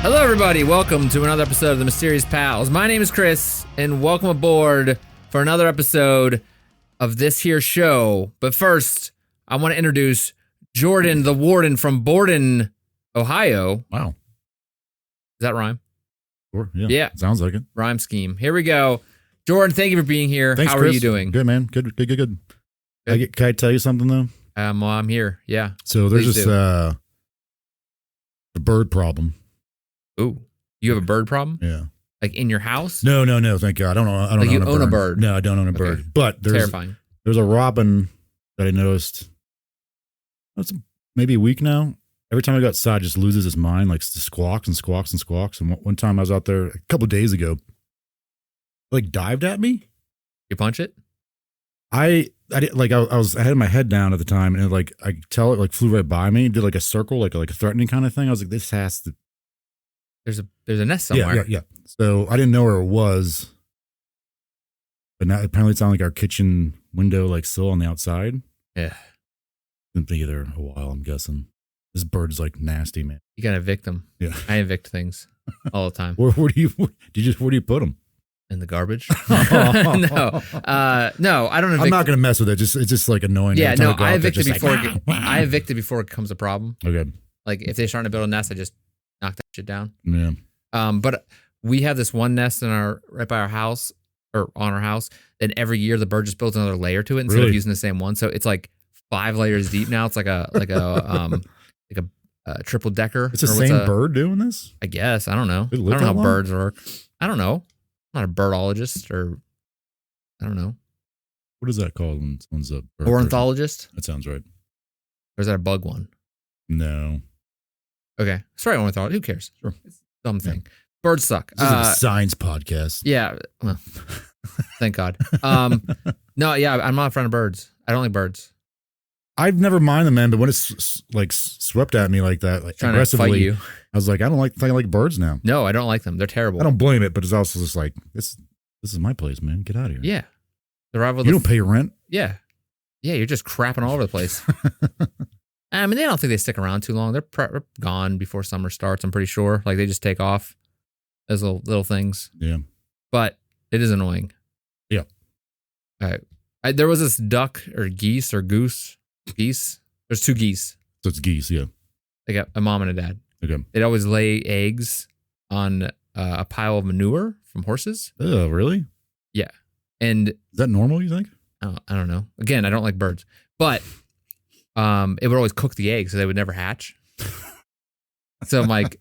Hello, everybody. Welcome to another episode of the Mysterious Pals. My name is Chris, and welcome aboard for another episode of this here show. But first, I want to introduce Jordan, the warden from Borden, Ohio. Wow. Does that rhyme? Sure. Yeah. Yeah. Sounds like it. Rhyme scheme. Here we go. Jordan, thank you for being here. Thanks, How Chris. are you doing? Good, man. Good. Can I tell you something, though? Well, I'm here. Yeah. So there's Please this do. a bird problem. Ooh, you have a bird problem? Yeah. Like in your house? No. Thank God. I don't Like you own own a bird? No, I don't own a bird. Okay. But Terrifying. there's a robin that I noticed. It's maybe a week now. Every time I go outside, it just loses its mind, like just squawks and squawks and squawks. And one time I was out there a couple of days ago, like dived at me. You punch it? I did, like I had my head down at the time, and like I could tell it like flew right by me, did like a circle, like a threatening kind of thing. I was like, this has to. There's a nest somewhere. Yeah. So I didn't know where it was, but now apparently it's on like our kitchen window, like sill on the outside. Yeah. Didn't be there a while. I'm guessing this bird's like nasty, man. You gotta evict them. Yeah. I evict things all the time. Where do you put them? In the garbage? No, no, I don't evict. I'm not gonna mess with it. It's just like annoying. Yeah, Every time no, go I out there, evicted just before. like, I evicted before it becomes a problem. Okay. Like if they're starting to build a nest, I just knock that shit down. Yeah. But we have this one nest in right by our house or on our house. And every year the bird just builds another layer to it instead Really? of using the same one. So it's like 5 layers deep now. It's like a triple decker. It's the same bird doing this. I guess I don't know. It I lived don't know how that long? birds work. I don't know. I'm not a birdologist or I don't know. What is that called when someone's a bird Ornithologist? person? That sounds right. Or is that a bug one? No. Okay. Sorry, ornithologist. Who cares? Sure. It's a dumb thing. Birds suck. This is a science podcast. Yeah. Well, thank God. No, yeah, I'm not a friend of birds. I don't like birds. I've never minded them, man, but when it's like swept at me like that, like Trying to fight aggressively, you. I was like, I don't like birds now. No, I don't like them. They're terrible. I don't blame it, but it's also just like this is my place, man. Get out of here. Yeah. The rival. You don't pay your rent. Yeah. Yeah, you're just crapping all over the place. I mean, they don't think they stick around too long. They're gone before summer starts, I'm pretty sure. Like, they just take off as little things. Yeah. But it is annoying. Yeah. All right. There was this duck or geese or goose. Geese? There's 2 geese. So it's geese, yeah. They got a mom and a dad. Okay. They'd always lay eggs on a pile of manure from horses. Oh, really? Yeah. And Is that normal, you think? I don't know. Again, I don't like birds. But it would always cook the eggs, so they would never hatch. So like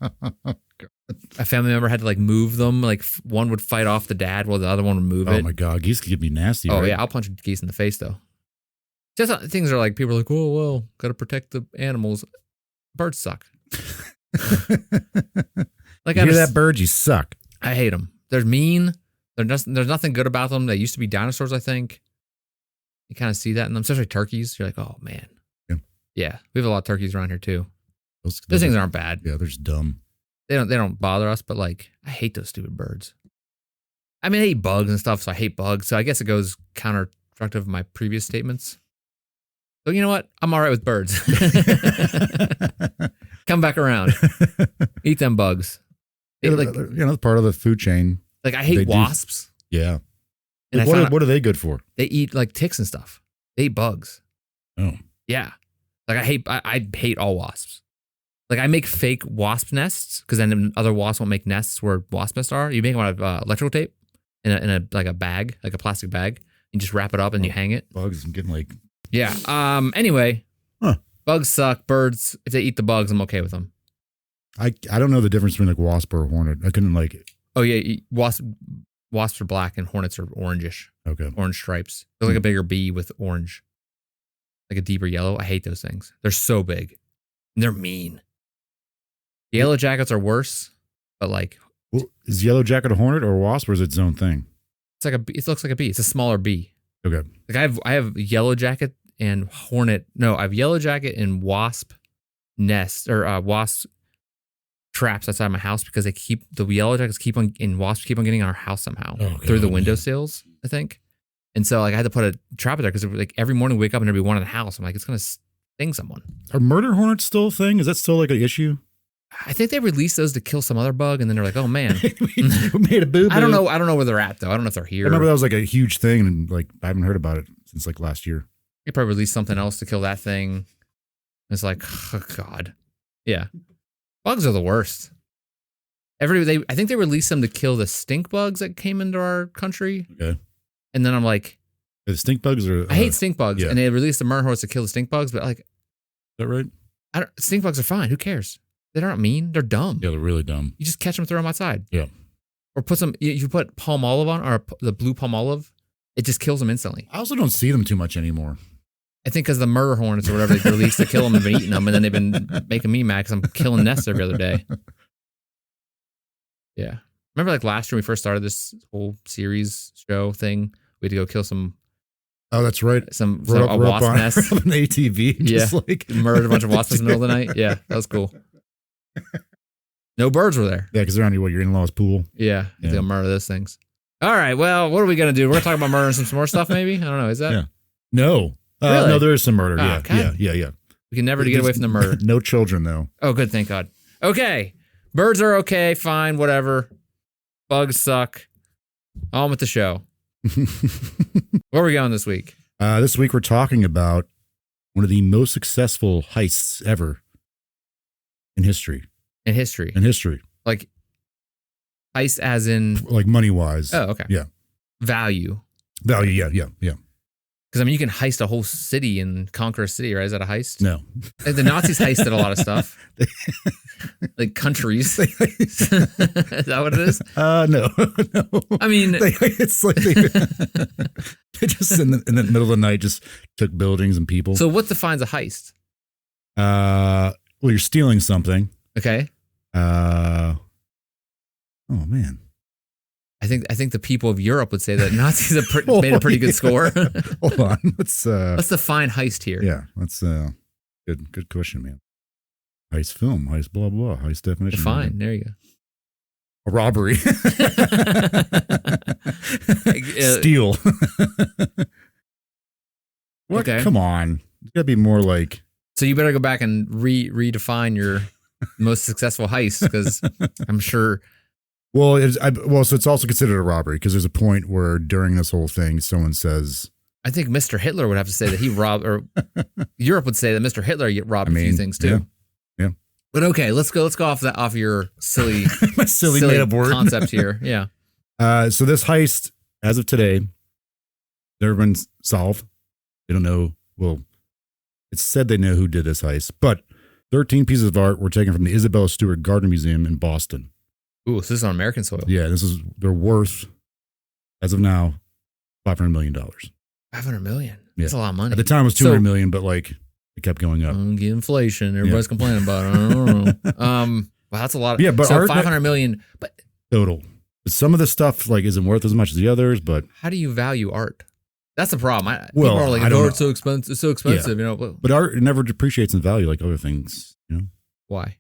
a family member had to like move them. Like one would fight off the dad while the other one would move it. Oh my God, geese could be nasty. Oh right? yeah, I'll punch a geese in the face though. Just things are like people are like, oh well, gotta protect the animals. Birds suck. Like you hear that, bird? You suck. I hate them. They're mean. There's nothing good about them. They used to be dinosaurs, I think. You kind of see that in them, especially turkeys. You're like, oh man. Yeah, we have a lot of turkeys around here too. Those things aren't bad. Yeah, they're just dumb. They don't bother us, but like I hate those stupid birds. I mean, I hate bugs and stuff, so I hate bugs. So I guess it goes counterproductive of my previous statements. So you know what? I'm all right with birds. Come back around. Eat them bugs. Yeah, like, it's part of the food chain. Like I hate wasps. Yeah. And Like, what are they good for? They eat like ticks and stuff. They eat bugs. Oh. Yeah. Like I hate all wasps. Like I make fake wasp nests because then other wasps won't make nests where wasp nests are. You make them out of electrical tape in a like a bag, like a plastic bag. You just wrap it up and you hang it. Bugs. I'm getting like. Yeah. Anyway, bugs suck. Birds, if they eat the bugs, I'm okay with them. I don't know the difference between like wasp or hornet. I couldn't like it. Oh yeah, wasps are black and hornets are orangish. Okay. Orange stripes. They're like a bigger bee with orange, like a deeper yellow. I hate those things. They're so big, and they're mean. Yellow jackets are worse, but like, well, is yellow jacket a hornet or a wasp, or is it its own thing? it's like a bee. It looks like a bee. It's a smaller bee. Okay. Like I have yellow jacket and hornet. No, I have yellow jacket and wasp nest or wasp traps outside my house because the yellow jackets wasps keep on getting on our house somehow through the windowsills, I think. And so like I had to put a trap there because like every morning we wake up and there'd be one in the house. I'm like, it's gonna sting someone. Are murder hornets still a thing? Is that still like an issue? I think they released those to kill some other bug, and then they're like, "Oh man, we made a boo-boo. I don't know. I don't know where they're at though. I don't know if they're here. I remember that was like a huge thing, and like I haven't heard about it since like last year. They probably released something else to kill that thing. It's like, oh God, yeah. Bugs are the worst. I think they released them to kill the stink bugs that came into our country. Okay. And then I'm like, the stink bugs are. I hate stink bugs, yeah. and they released the murder horse to kill the stink bugs. But like, Is that right? Stink bugs are fine. Who cares? They're not mean. They're dumb. Yeah, they're really dumb. You just catch them, throw them outside. Yeah. Or put some. You put palm olive on, or the blue palm olive. It just kills them instantly. I also don't see them too much anymore. I think because the murder hornets or whatever they released to kill them have been eating them, and then they've been making me mad because I'm killing nests every other day. Yeah. Remember like last year when we first started this whole series show thing? We had to go kill some. Oh, that's right. A wasp nest. An ATV. Just like murdered a bunch of wasps in the middle of the night. Yeah, that was cool. No birds were there. Yeah, because they're on your in-laws' pool. Yeah, you think I'll murder those things. All right, well, what are we going to do? We're going to talk about murdering some more stuff maybe? I don't know. Is that? Yeah. No. Really? No, there is some murder. Oh, Yeah. We can never get away from the murder. No children, though. Oh, good. Thank God. Okay. Birds are okay. Fine. Whatever. Bugs suck. On with the show. Where are we going this week? This week we're talking about one of the most successful heists ever in history. In history. Like heist as in... Like money-wise. Oh, okay. Yeah. Value. Yeah. Because, I mean, you can heist a whole city and conquer a city, right? Is that a heist? No. Like, the Nazis heisted a lot of stuff. Like countries. Is that what it is? No. I mean... it's like they just, in the middle of the night, just took buildings and people. So what defines a heist? Well, you're stealing something. Okay. Oh, man. I think the people of Europe would say that Nazis have made a pretty good score. Hold on. Let's define heist here. Yeah, that's good question, man. Heist film, heist blah blah, heist definition. Define. There you go. A robbery. Steal. What? Okay. Come on. It's got to be more like... So you better go back and redefine your most successful heist, because I'm sure... Well, so it's also considered a robbery because there's a point where during this whole thing, someone says... I think Mr. Hitler would have to say that he robbed, or Europe would say that Mr. Hitler robbed a few things too. Yeah. But okay, let's go off your silly, my silly made up word concept here. Yeah. So this heist, as of today, never been solved. They don't know. Well, it's said they know who did this heist, but 13 pieces of art were taken from the Isabella Stewart Gardner Museum in Boston. Ooh, so this is on American soil. Yeah, they're worth, as of now, $500 million. $500 million. Yeah. That's a lot of money. At the time, it was $200 million, but like it kept going up. Get inflation. Everybody's complaining about it. I don't know. Well, that's a lot. But so $500 million, but total. But some of the stuff like isn't worth as much as the others. But how do you value art? That's the problem. Well, people are like, art's so expensive. It's so expensive, yeah. But art never depreciates in value like other things. Why?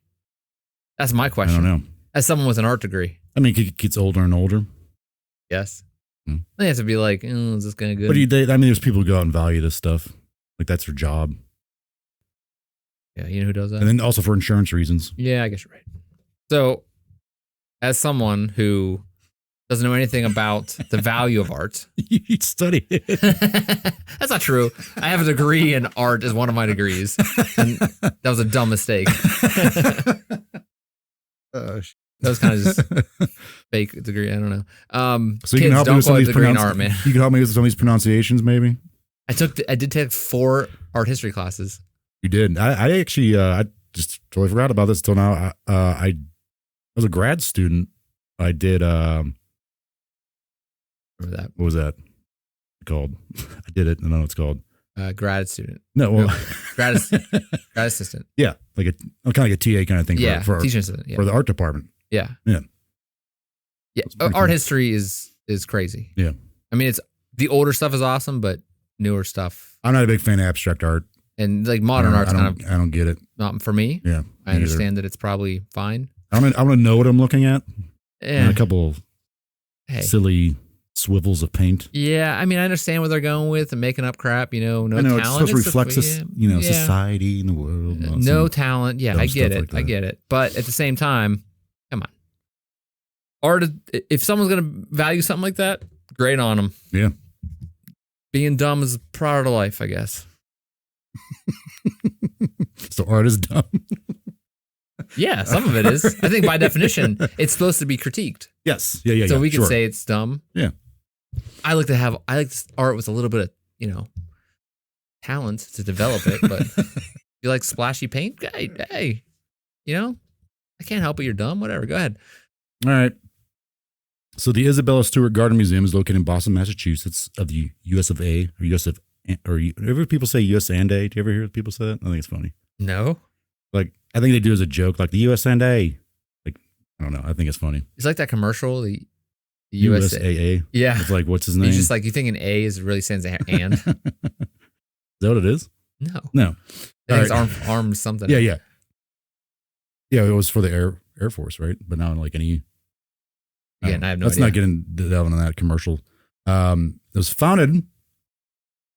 That's my question. I don't know. As someone with an art degree. I mean, it gets older and older. Yes. They have to be like, is this kind of good? But there's people who go out and value this stuff. Like that's their job. Yeah, you know who does that? And then also for insurance reasons. Yeah, I guess you're right. So, as someone who doesn't know anything about the value of art. You study it. That's not true. I have a degree in art as one of my degrees. And that was a dumb mistake. That was kind of just fake degree. I don't know. So you can help me with some of these art, man. You can help me with some of these pronunciations, maybe. I did take 4 art history classes. You did. I actually I just totally forgot about this until now. I was a grad student. I did. Remember that? What was that called? I did it. I don't know what it's called. Grad student. No, well, grad assistant. Yeah, like kind of like a TA kind of thing. Yeah, for teacher assistant. Yeah. For the art department. Yeah. Art history is crazy. Yeah. I mean, it's the older stuff is awesome, but newer stuff. I'm not a big fan of abstract art. And like modern art's kind of. I don't get it. Not for me. Yeah. I understand that it's probably fine. I want to know what I'm looking at. Yeah. And a couple silly swivels of paint. Yeah, I mean, I understand what they're going with and making up crap. No I know, talent. it's supposed to reflect this, yeah. society and the world. No talent. Yeah, I get it. Like I get it. But at the same time, come on. Art. If someone's gonna value something like that, great on them. Yeah. Being dumb is part of life, I guess. So art is dumb. Yeah, some of it is. I think by definition, it's supposed to be critiqued. Yes. Yeah. So we can say it's dumb. Yeah. I like this art with a little bit of, talent to develop it. But if you like splashy paint, hey, I can't help it. You're dumb. Whatever. Go ahead. All right. So the Isabella Stewart Gardner Museum is located in Boston, Massachusetts, of the U.S. of A, or U.S. of, or ever people say U.S. and A? Do you ever hear people say that? I think it's funny. No. Like, I think they do as a joke, like the U.S. and A. Like, I don't know. I think it's funny. It's like that commercial, the USAA. Yeah. It's like, what's his name? It's just like, you think an A is really stands for and? Is that what it is? No. I think it's armed something. Yeah. Yeah, it was for the Air Force, right? But now like any... Yeah, I have no let's idea. not get into that one on that commercial. It was founded,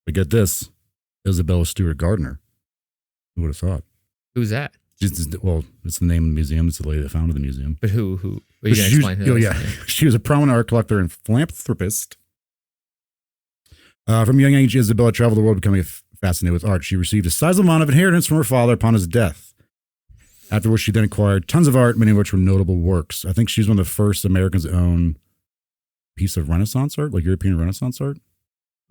but get this, Isabella Stewart Gardner. Who would have thought? Who's that? Well, it's the name of the museum. It's the lady that founded the museum. But who? Are you going to explain who? Yeah. She was a prominent art collector and philanthropist. From a young age, Isabella traveled the world becoming fascinated with art. She received a sizable amount of inheritance from her father upon his death. After which she then acquired tons of art, many of which were notable works. I think she's one of the first Americans to own a piece of Renaissance art, like European Renaissance art.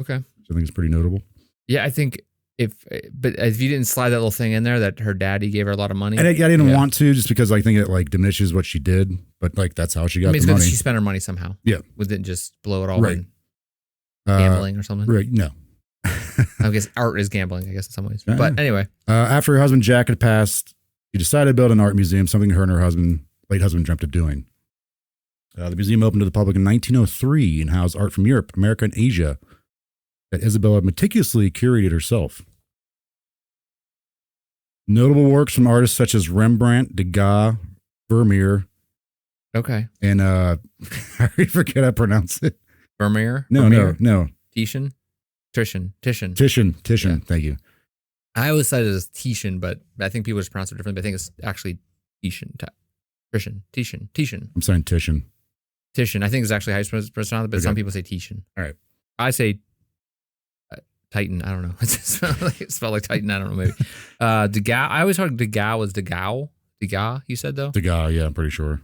Okay. Which I think is pretty notable. Yeah, I think if you didn't slide that little thing in there that her daddy gave her a lot of money. And I didn't want to, just because I think it like diminishes what she did, but like that's how she got the money. She spent her money somehow. Yeah. Didn't just blow it all Right. in gambling or something. Right. No. I guess art is gambling, I guess, in some ways. But anyway. After her husband Jack had passed, she decided to build an art museum, something her and her late husband dreamt of doing. The museum opened to the public in 1903 and housed art from Europe, America, and Asia that Isabella meticulously curated herself. Notable works from artists such as Rembrandt, Degas, Vermeer. Okay. And I already forget how to pronounce it. Vermeer? No. Titian. Titian. Yeah. Thank you. I always said it as Titian, but I think people just pronounce it differently. But I think it's actually Titian. Titian. I'm saying Titian. Titian. I think it's actually how you pronounce it, but some people say Titian. All right. I say Titan. I don't know. It spelled like Titan. I don't know. Maybe. Degas. I always heard Degas was Degas. Degas, you said though? Degas, yeah, I'm pretty sure.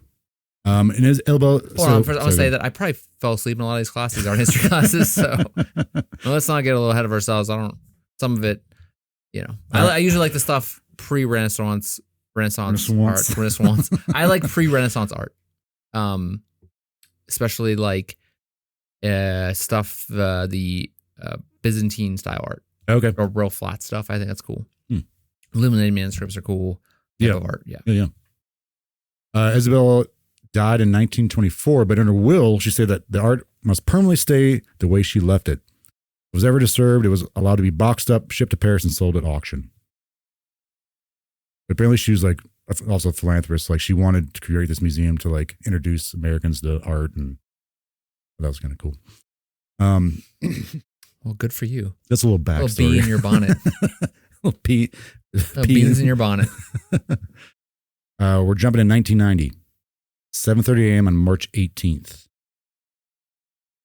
And his elbow. Hold on. First, I want to say that I probably fell asleep in a lot of these classes, art history classes. So let's not get a little ahead of ourselves. Some of it, I usually like the stuff pre-Renaissance art. Renaissance. I like pre-Renaissance art. Especially like stuff, the Byzantine style art. Okay. Or real flat stuff. I think that's cool. Illuminated manuscripts are cool. Type of art. Yeah. Isabella died in 1924, but in her will, she said that the art must permanently stay the way she left it. If it was ever disturbed, it was allowed to be boxed up, shipped to Paris, and sold at auction. But apparently she was like also a philanthropist. Like she wanted to create this museum to like introduce Americans to art, and that was kind of cool. Well, good for you. That's a little backstory. A little bee in your bonnet. Little beans in your bonnet. We're jumping in 1990. 7:30 a.m. on March 18th. It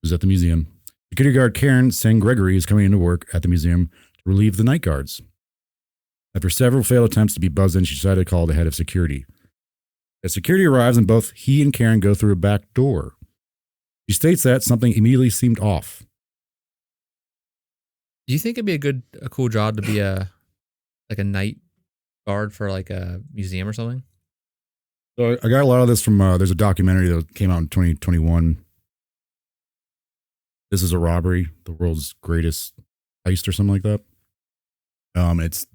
was at the museum. Security guard Karen St. Gregory is coming into work at the museum to relieve the night guards. After several failed attempts to be buzzed in, she decided to call the head of security. As security arrives and both he and Karen go through a back door, she states that something immediately seemed off. Do you think it'd be a cool job to be a night guard for like a museum or something? So I got a lot of this from, there's a documentary that came out in 2021. This is a Robbery, the world's greatest heist or something like that.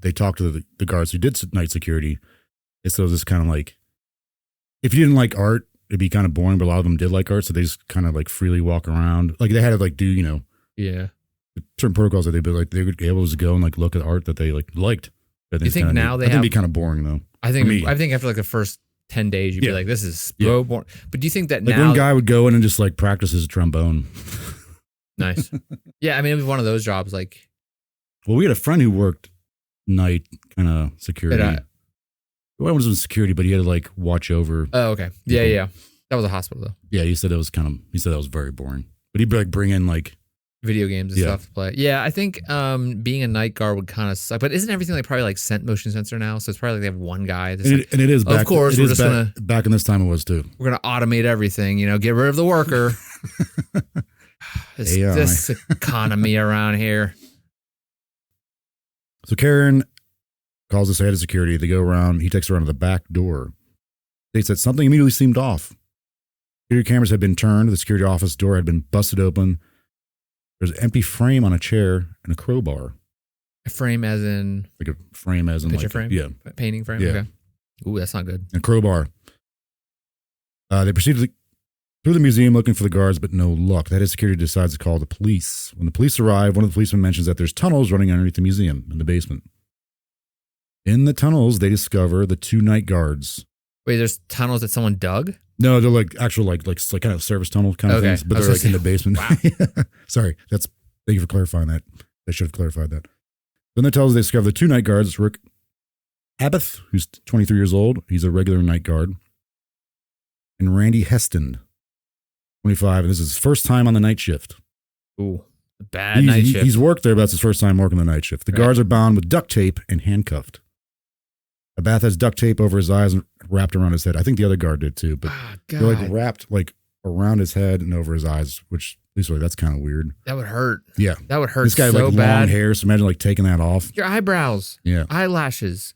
They talked to the guards who did night security. It's this kind of like, if you didn't like art, it'd be kind of boring, but a lot of them did like art. So they just kind of like freely walk around. Like they had to like do, yeah, certain protocols that they would be able to go and like look at art that they liked. I think now they have, it'd be kind of boring though. I think after like the first 10 days, you'd be like, this is so boring. But do you think that like now one guy would go in and just like practice his trombone? Nice. Yeah, I mean, it was one of those jobs like. Well, we had a friend who worked night kind of security. Well, it wasn't security, but he had to like watch over. Oh, okay. Yeah, people. yeah. That was a hospital though. Yeah, he said that was very boring. But he'd like bring in like video games and stuff to play. Yeah, I think being a night guard would kind of suck. But isn't everything like probably like motion sensor now? So it's probably like they have one guy. And it is back. Of course, we're just gonna back in this time it was too. We're gonna automate everything. You know, get rid of the worker. this economy around here. So Karen calls the head of security. They go around. He takes her around to the back door. They said something immediately seemed off. Security cameras had been turned. The security office door had been busted open. There's an empty frame on a chair and a crowbar. A frame as in? Like a frame as in picture like frame? Yeah. Painting frame? Yeah. Okay. Ooh, that's not good. And a crowbar. They proceeded through the museum looking for the guards, but no luck. The head of security decides to call the police. When the police arrive, one of the policemen mentions that there's tunnels running underneath the museum in the basement. In the tunnels, they discover the 2 night guards. Wait, there's tunnels that someone dug? No, they're like actual like kind of service tunnel kind of things, but they're like in the basement. Wow. Sorry, thank you for clarifying that. They should have clarified that. Then they tell us they discover the 2 night guards, Rick Abath, who's 23 years old. He's a regular night guard. And Randy Heston, 25, and this is his first time on the night shift. Ooh, bad night shift. He's worked there, but that's his first time working the night shift. The guards are bound with duct tape and handcuffed. Abath has duct tape over his eyes and wrapped around his head. I think the other guard did too, but they're like wrapped like around his head and over his eyes, which at least that's kind of weird. That would hurt. Yeah. That would hurt This guy so like bad. long hair, so imagine like taking that off. Your eyebrows. Yeah. Eyelashes.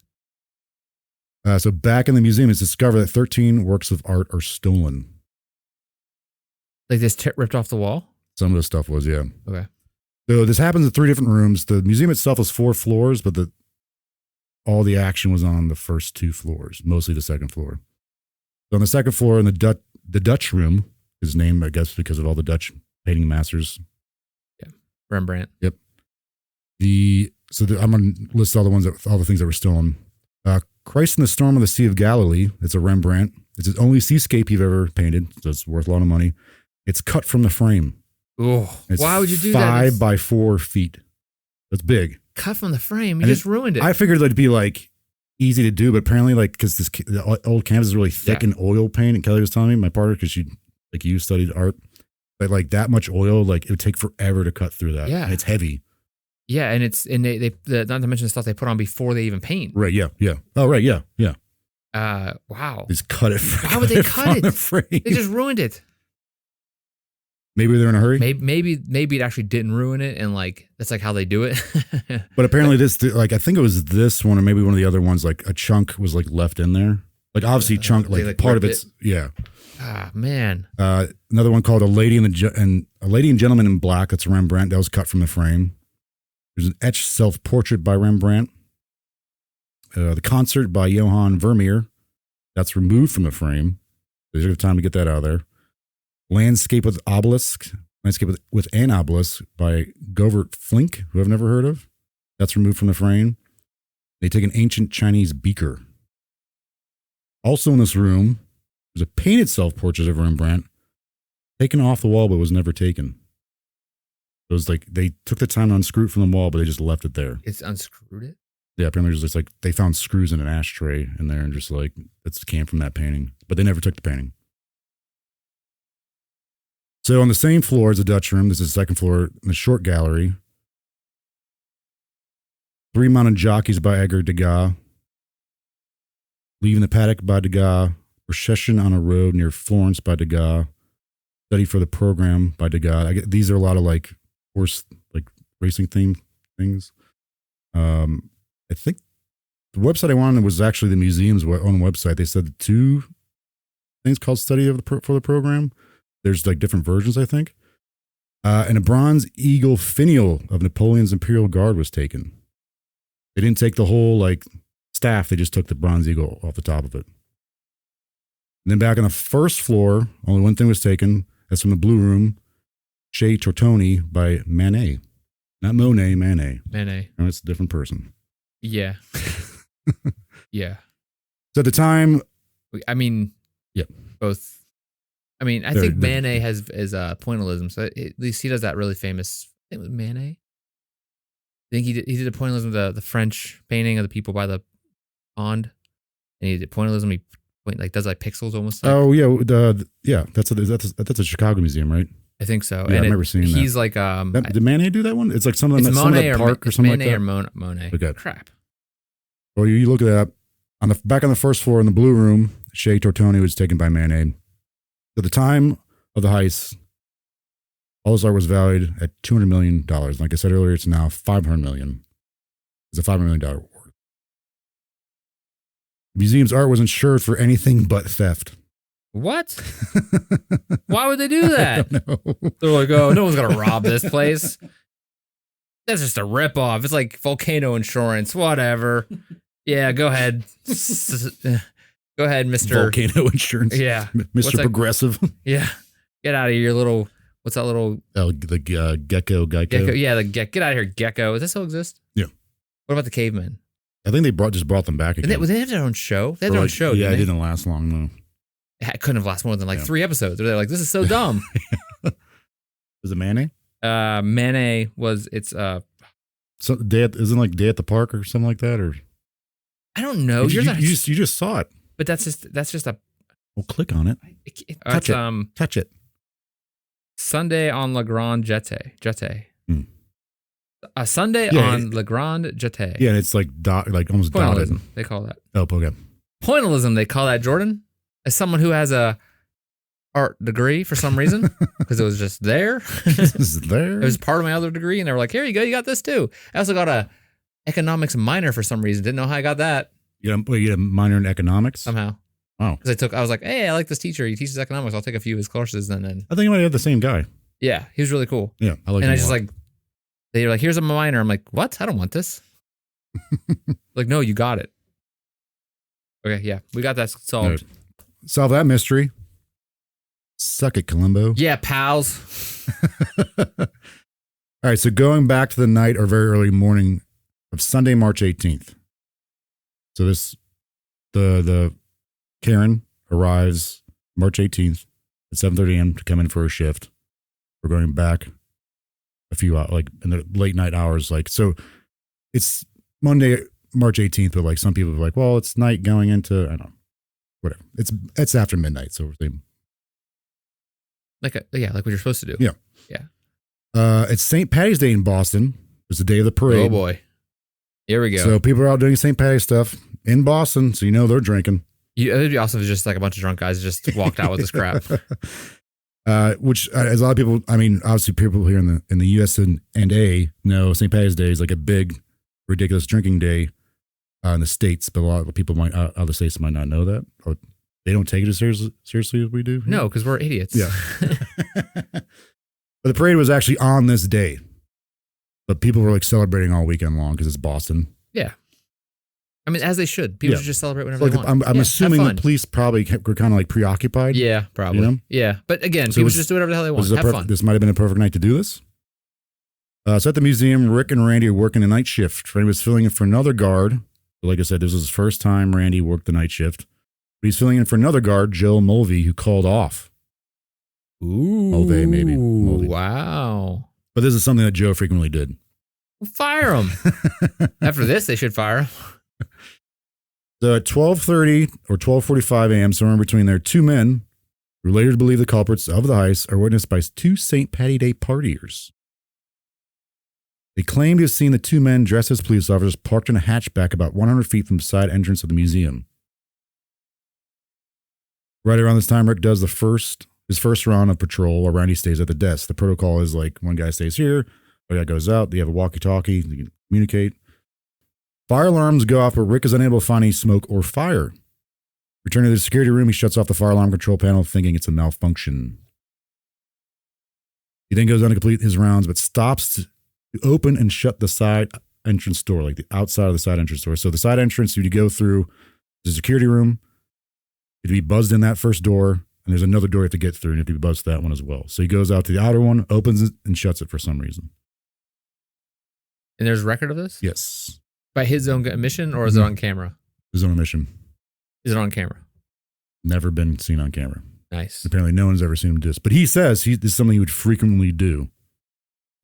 So back in the museum, it's discovered that 13 works of art are stolen. Like this ripped off the wall? Some of the stuff was, yeah. Okay. So this happens in 3 different rooms. The museum itself is 4 floors, but all the action was on the first 2 floors, mostly the second floor. So on the second floor in the Dutch room is named, I guess, because of all the Dutch painting masters. Yeah. Rembrandt. Yep. I'm going to list all the things that were stolen. Christ in the Storm of the Sea of Galilee. It's a Rembrandt. It's his only seascape he've ever painted, so it's worth a lot of money. It's cut from the frame. Oh, why would you do 5 that? by 4 feet. That's big. Cut from the frame. You just ruined it. I figured it'd be like easy to do, but apparently, like, because the old canvas is really thick and oil paint. And Kelly was telling me, my partner, because you studied art, but like that much oil, like it would take forever to cut through that. Yeah, and it's heavy. Yeah, and they not to mention the stuff they put on before they even paint. Right. Yeah. Yeah. Oh, right. Yeah. Yeah. Wow. They just cut it. Why would they cut it? The frame. They just ruined it. Maybe they're in a hurry. Maybe it actually didn't ruin it, and like that's like how they do it. But apparently, I think it was this one, or maybe one of the other ones. Like a chunk was like left in there. Like obviously, chunk like part of it's yeah. Ah man. Another one called A Lady and Gentleman in Black. That's a Rembrandt. That was cut from the frame. There's an etched self-portrait by Rembrandt. The Concert by Johann Vermeer. That's removed from the frame. They took time to get that out of there. Landscape with an Obelisk by Govert Flink, who I've never heard of. That's removed from the frame. They take an ancient Chinese beaker. Also in this room, there's a painted self-portrait of Rembrandt, taken off the wall but was never taken. It was like they took the time to unscrew it from the wall, but they just left it there. It's unscrewed it? Yeah, apparently there's just like they found screws in an ashtray in there and just like it came from that painting, but they never took the painting. So on the same floor as the Dutch room, this is the second floor in the short gallery. 3 Mounted Jockeys by Edgar Degas. Leaving the Paddock by Degas. Procession on a Road near Florence by Degas. Study for the Program by Degas. These are a lot of like horse, like racing themed things. I think the website I wanted was actually the museum's own website. They said the 2 things called Study for the Program. There's like different versions, I think. And a bronze eagle finial of Napoleon's Imperial Guard was taken. They didn't take the whole like staff. They just took the bronze eagle off the top of it. And then back on the first floor, only one thing was taken. That's from the Blue Room, Chez Tortoni by Manet. Not Monet, Manet. Manet. No, it's a different person. Yeah. Yeah. So at the time... I mean, yeah, both I mean, I think Manet is pointillism. So at least he does that really famous. I think it was Manet. I think he did a pointillism, the French painting of the people by the pond, and he did pointillism. He does like pixels almost. Like, oh yeah, that's a Chicago museum, right? I think so. Yeah, and I've never seen that. He's like did Manet do that one? It's like something it's that Monet park or something Manet like that. or Monet. Okay. Crap. Well, you look at that on the back on the first floor in the blue room. Chez Tortoni was taken by Manet. At the time of the heist, all his art was valued at $200 million. Like I said earlier, it's now $500 million. It's a $500 million award. The museum's art was insured for anything but theft. What? Why would they do that? I don't know. They're like, oh, no one's gonna rob this place. That's just a ripoff. It's like volcano insurance, whatever. Yeah, go ahead. Go ahead, Mr. Volcano insurance. Yeah. Mr. Progressive. Yeah. Get out of here, your little, what's that little? Oh, the Gecko. Yeah, get out of here, Gecko. Does that still exist? Yeah. What about the cavemen? I think they just brought them back again. They have their own show? They had their own show, yeah, it didn't they? didn't last long, though. It couldn't have lasted more than like 3 episodes. They're like, this is so dumb. Is it Manet? Manet was, it's so isn't like Day at the Park or something like that, or I don't know. You just saw it. But that's just a. Well, click on it. Touch it. Touch it. Sunday on Le Grand Jetée. A Sunday on Le Grand Jetée. Yeah, and it's like almost pointillism. dotted. They call that. Oh, okay. Pointillism. They call that, Jordan, as someone who has a art degree for some reason, because it was just there. It was part of my other degree, and they were like, "Here you go, you got this too." I also got a economics minor for some reason. Didn't know how I got that. You had a minor in economics somehow. Wow. Because I was like, hey, I like this teacher. He teaches economics. I'll take a few of his courses. And then I think you might have the same guy. Yeah, he was really cool. Yeah, I like. And I just they were like, here's a minor. I'm like, what? I don't want this. Like, no, you got it. Okay, yeah, we got that solved. Right. Solve that mystery. Suck it, Columbo. Yeah, pals. All right, so going back to the night or very early morning of Sunday, March 18th. So the Karen arrives March 18th at 7:30 a.m. to come in for a shift. We're going back a few hours, like in the late night hours. Like, so it's Monday, March 18th, but like some people are like, well, it's night going into, I don't know, whatever. It's after midnight. So they like what you're supposed to do. Yeah. Yeah. It's St. Patty's Day in Boston. It's the day of the parade. Oh boy. Here we go. So people are out doing St. Patty's stuff in Boston. So they're drinking. It would be awesome if just like a bunch of drunk guys just walked out with this crap. Which, as a lot of people, I mean, obviously people here in the U.S. and A know St. Patty's Day is like a big, ridiculous drinking day in the States, but a lot of people other states might not know that. Or they don't take it as seriously as we do. No, because we're idiots. Yeah. But the parade was actually on this day. But people were like celebrating all weekend long because it's Boston. Yeah. I mean, as they should. People should just celebrate whenever they want. I'm assuming the police probably were kind of like preoccupied. Yeah, probably. Yeah. But again, people should just do whatever the hell they want. Have fun. This might have been a perfect night to do this. So at the museum, Rick and Randy are working a night shift. Randy was filling in for another guard. Like I said, this was his first time Randy worked the night shift. But he's filling in for another guard, Joe Mulvey, who called off. Ooh. Mulvey, maybe. Mulvey. Wow. But this is something that Joe frequently did. Well, fire him. After this, they should fire him. So at 12:30 or 12:45 a.m., somewhere in between there, two men, who later believe the culprits of the heist, are witnessed by two St. Patty Day partiers. They claim to have seen the two men dressed as police officers parked in a hatchback about 100 feet from the side entrance of the museum. Right around this time, Rick does his first round of patrol while Randy stays at the desk. The protocol is like one guy stays here, one guy goes out, they have a walkie-talkie, they can communicate. Fire alarms go off, but Rick is unable to find any smoke or fire. Returning to the security room, he shuts off the fire alarm control panel, thinking it's a malfunction. He then goes on to complete his rounds, but stops to open and shut the side entrance door, like the outside of the side entrance door. So the side entrance, you go through the security room, you'd be buzzed in that first door, and there's another door you have to get through, and you have to be buzzed to that one as well. So he goes out to the outer one, opens it, and shuts it for some reason. And there's a record of this? Yes. By his own admission, or is it on camera? His own admission. Is it on camera? Never been seen on camera. Nice. Apparently no one's ever seen him do this. But he says this is something he would frequently do.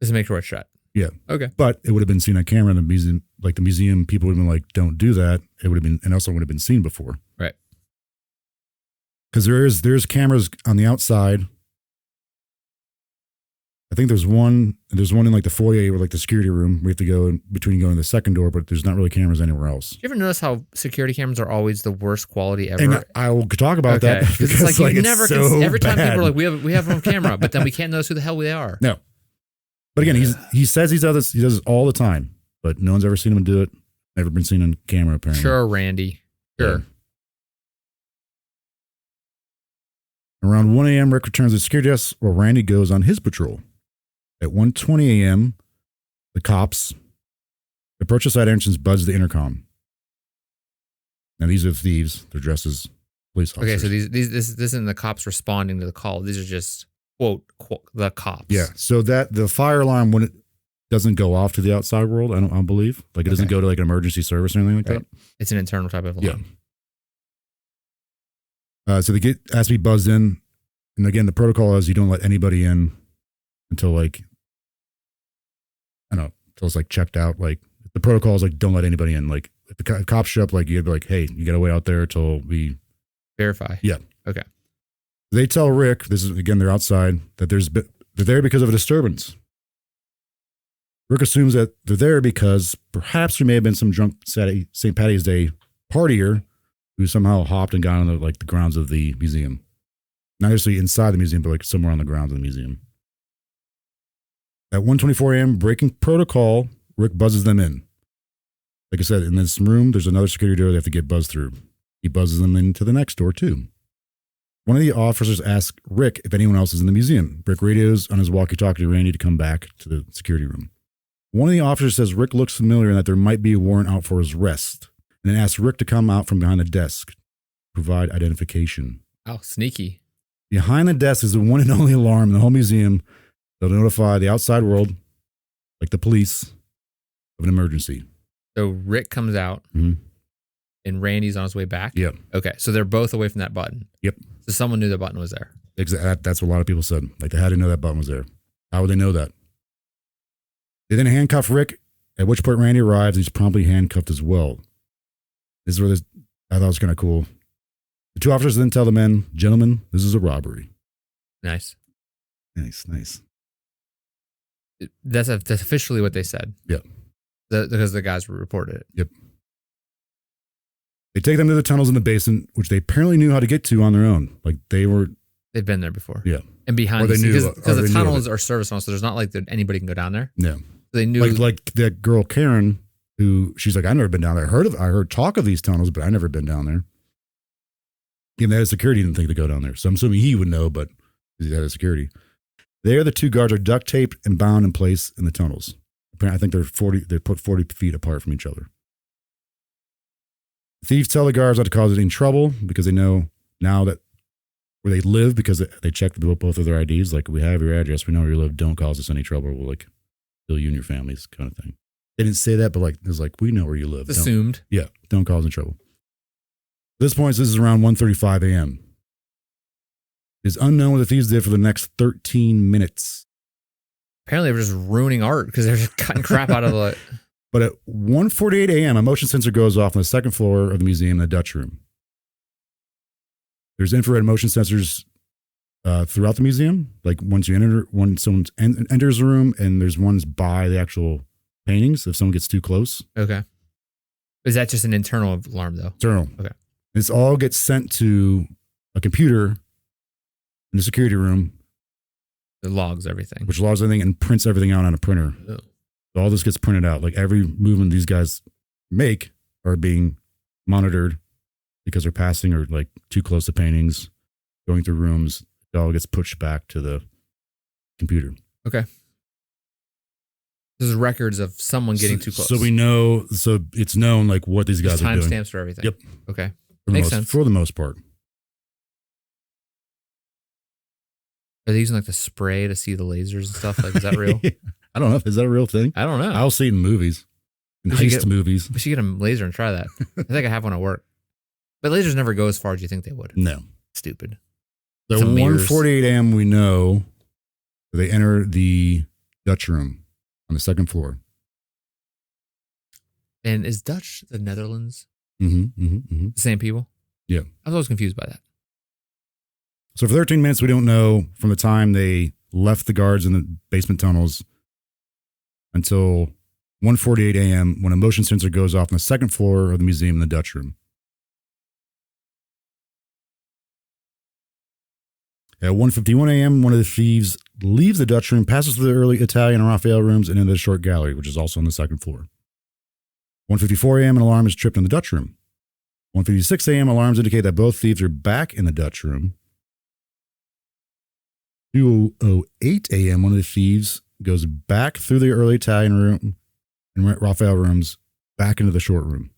Just to make sure it's shut. Yeah. Okay. But it would have been seen on camera in the museum. Like the museum people would have been like, don't do that. It would have been, and also would have been seen before. Right. Because there's cameras on the outside. I think there's one in like the foyer or like the security room. We have to go in between going to the second door, but there's not really cameras anywhere else. You ever notice how security cameras are always the worst quality ever? And I will talk about that because it's like you never so can. Every time bad. people are like, we have them on camera, but then we can't notice who the hell they are. No. But again, he says he does this all the time, but no one's ever seen him do it. Never been seen on camera, apparently. Sure, Randy. Sure. Yeah. Around 1 a.m., Rick returns to the security desk while Randy goes on his patrol. At 1:20 a.m., the cops approach the side entrance, buzz the intercom. Now, these are thieves. They're dressed as police officers. Okay, so this isn't the cops responding to the call. These are just, quote, the cops. Yeah, so that the fire alarm, when it doesn't go off to the outside world, I don't believe. Like, it doesn't go to like an emergency service or anything like that. It's an internal type of alarm. Yeah. So they has to be buzzed in. And again, the protocol is you don't let anybody in until like, I don't know, until it's like checked out. Like the protocol is like, don't let anybody in. Like if the cops show up, like you'd be like, hey, you got to wait out there until we verify. Yeah. Okay. They tell Rick, this is again, they're outside, that they're there because of a disturbance. Rick assumes that they're there because perhaps there may have been some drunk St. Patty's Day partier who somehow hopped and got on the grounds of the museum. Not necessarily inside the museum, but like somewhere on the grounds of the museum. At 1:24 a.m., breaking protocol, Rick buzzes them in. Like I said, in this room, there's another security door they have to get buzzed through. He buzzes them into the next door, too. One of the officers asks Rick if anyone else is in the museum. Rick radios on his walkie-talkie to Randy to come back to the security room. One of the officers says Rick looks familiar and that there might be a warrant out for his arrest, and then asks Rick to come out from behind the desk to provide identification. Oh, sneaky. Behind the desk is the one and only alarm in the whole museum that'll notify the outside world, like the police, of an emergency. So Rick comes out, and Randy's on his way back? Yep. Okay, so they're both away from that button. Yep. So someone knew the button was there. Exactly. That's what a lot of people said. Like they had to know that button was there. How would they know that? They then handcuff Rick, at which point Randy arrives. He's promptly handcuffed as well. This is where I thought it was kind of cool. The two officers then tell the men, gentlemen, this is a robbery. Nice. Nice. That's officially what they said. Yep. Because the guys reported it. Yep. They take them to the tunnels in the basement, which they apparently knew how to get to on their own. Like they've been there before. Yeah. And behind the scenes, because the tunnels are service tunnels, so there's not like anybody can go down there. Yeah. So they knew like that girl Karen, who she's like, I've never been down there. I heard talk of these tunnels, but I've never been down there. Even the head of security didn't think to go down there. So I'm assuming he would know, but he's the head of security. There, the two guards are duct taped and bound in place in the tunnels. I think they're put 40 feet apart from each other. The thieves tell the guards not to cause any trouble because they know now that where they live, because they checked both of their IDs. Like, we have your address. We know where you live. Don't cause us any trouble. We'll like kill you and your families, kind of thing. They didn't say that, but like, it was like, we know where you live. Assumed. Don't cause any trouble. At this point, this is around 1:35 a.m. It is unknown what the thieves did for the next 13 minutes. Apparently, they were just ruining art because they're just cutting crap out of the. But at 1:48 a.m., a motion sensor goes off on the second floor of the museum in the Dutch room. There's infrared motion sensors throughout the museum. Like when someone enters the room, and there's ones by the actual paintings if someone gets too close. Okay. Is that just an internal alarm though? Internal. Okay. This all gets sent to a computer in the security room. It logs everything. Which logs everything and prints everything out on a printer. Oh. So all this gets printed out. Like every movement these guys make are being monitored because they're passing or like too close to paintings, going through rooms. It all gets pushed back to the computer. Okay. There's records of someone getting too close. So we know, so it's known like what these guys are doing. Timestamps for everything. Yep. Okay. Makes sense. For the most part. Are they using like the spray to see the lasers and stuff? Like, is that real? I don't know. Is that a real thing? I don't know. I'll see it in movies. In heist movies. We should get a laser and try that. I think I have one at work. But lasers never go as far as you think they would. No. Stupid. So Some mirrors. 1:48 a.m. we know they enter the Dutch room on the second floor. And is Dutch the Netherlands? The The same people? Yeah. I was always confused by that. So for 13 minutes, we don't know from the time they left the guards in the basement tunnels until 1:48 a.m. when a motion sensor goes off on the second floor of the museum in the Dutch room. At 1:51 a.m., one of the thieves leaves the Dutch room, passes through the early Italian and Raphael rooms, and into the short gallery, which is also on the second floor. 1:54 a.m., an alarm is tripped in the Dutch room. 1:56 a.m., alarms indicate that both thieves are back in the Dutch room. 2:08 a.m., one of the thieves goes back through the early Italian room and Raphael rooms back into the short room.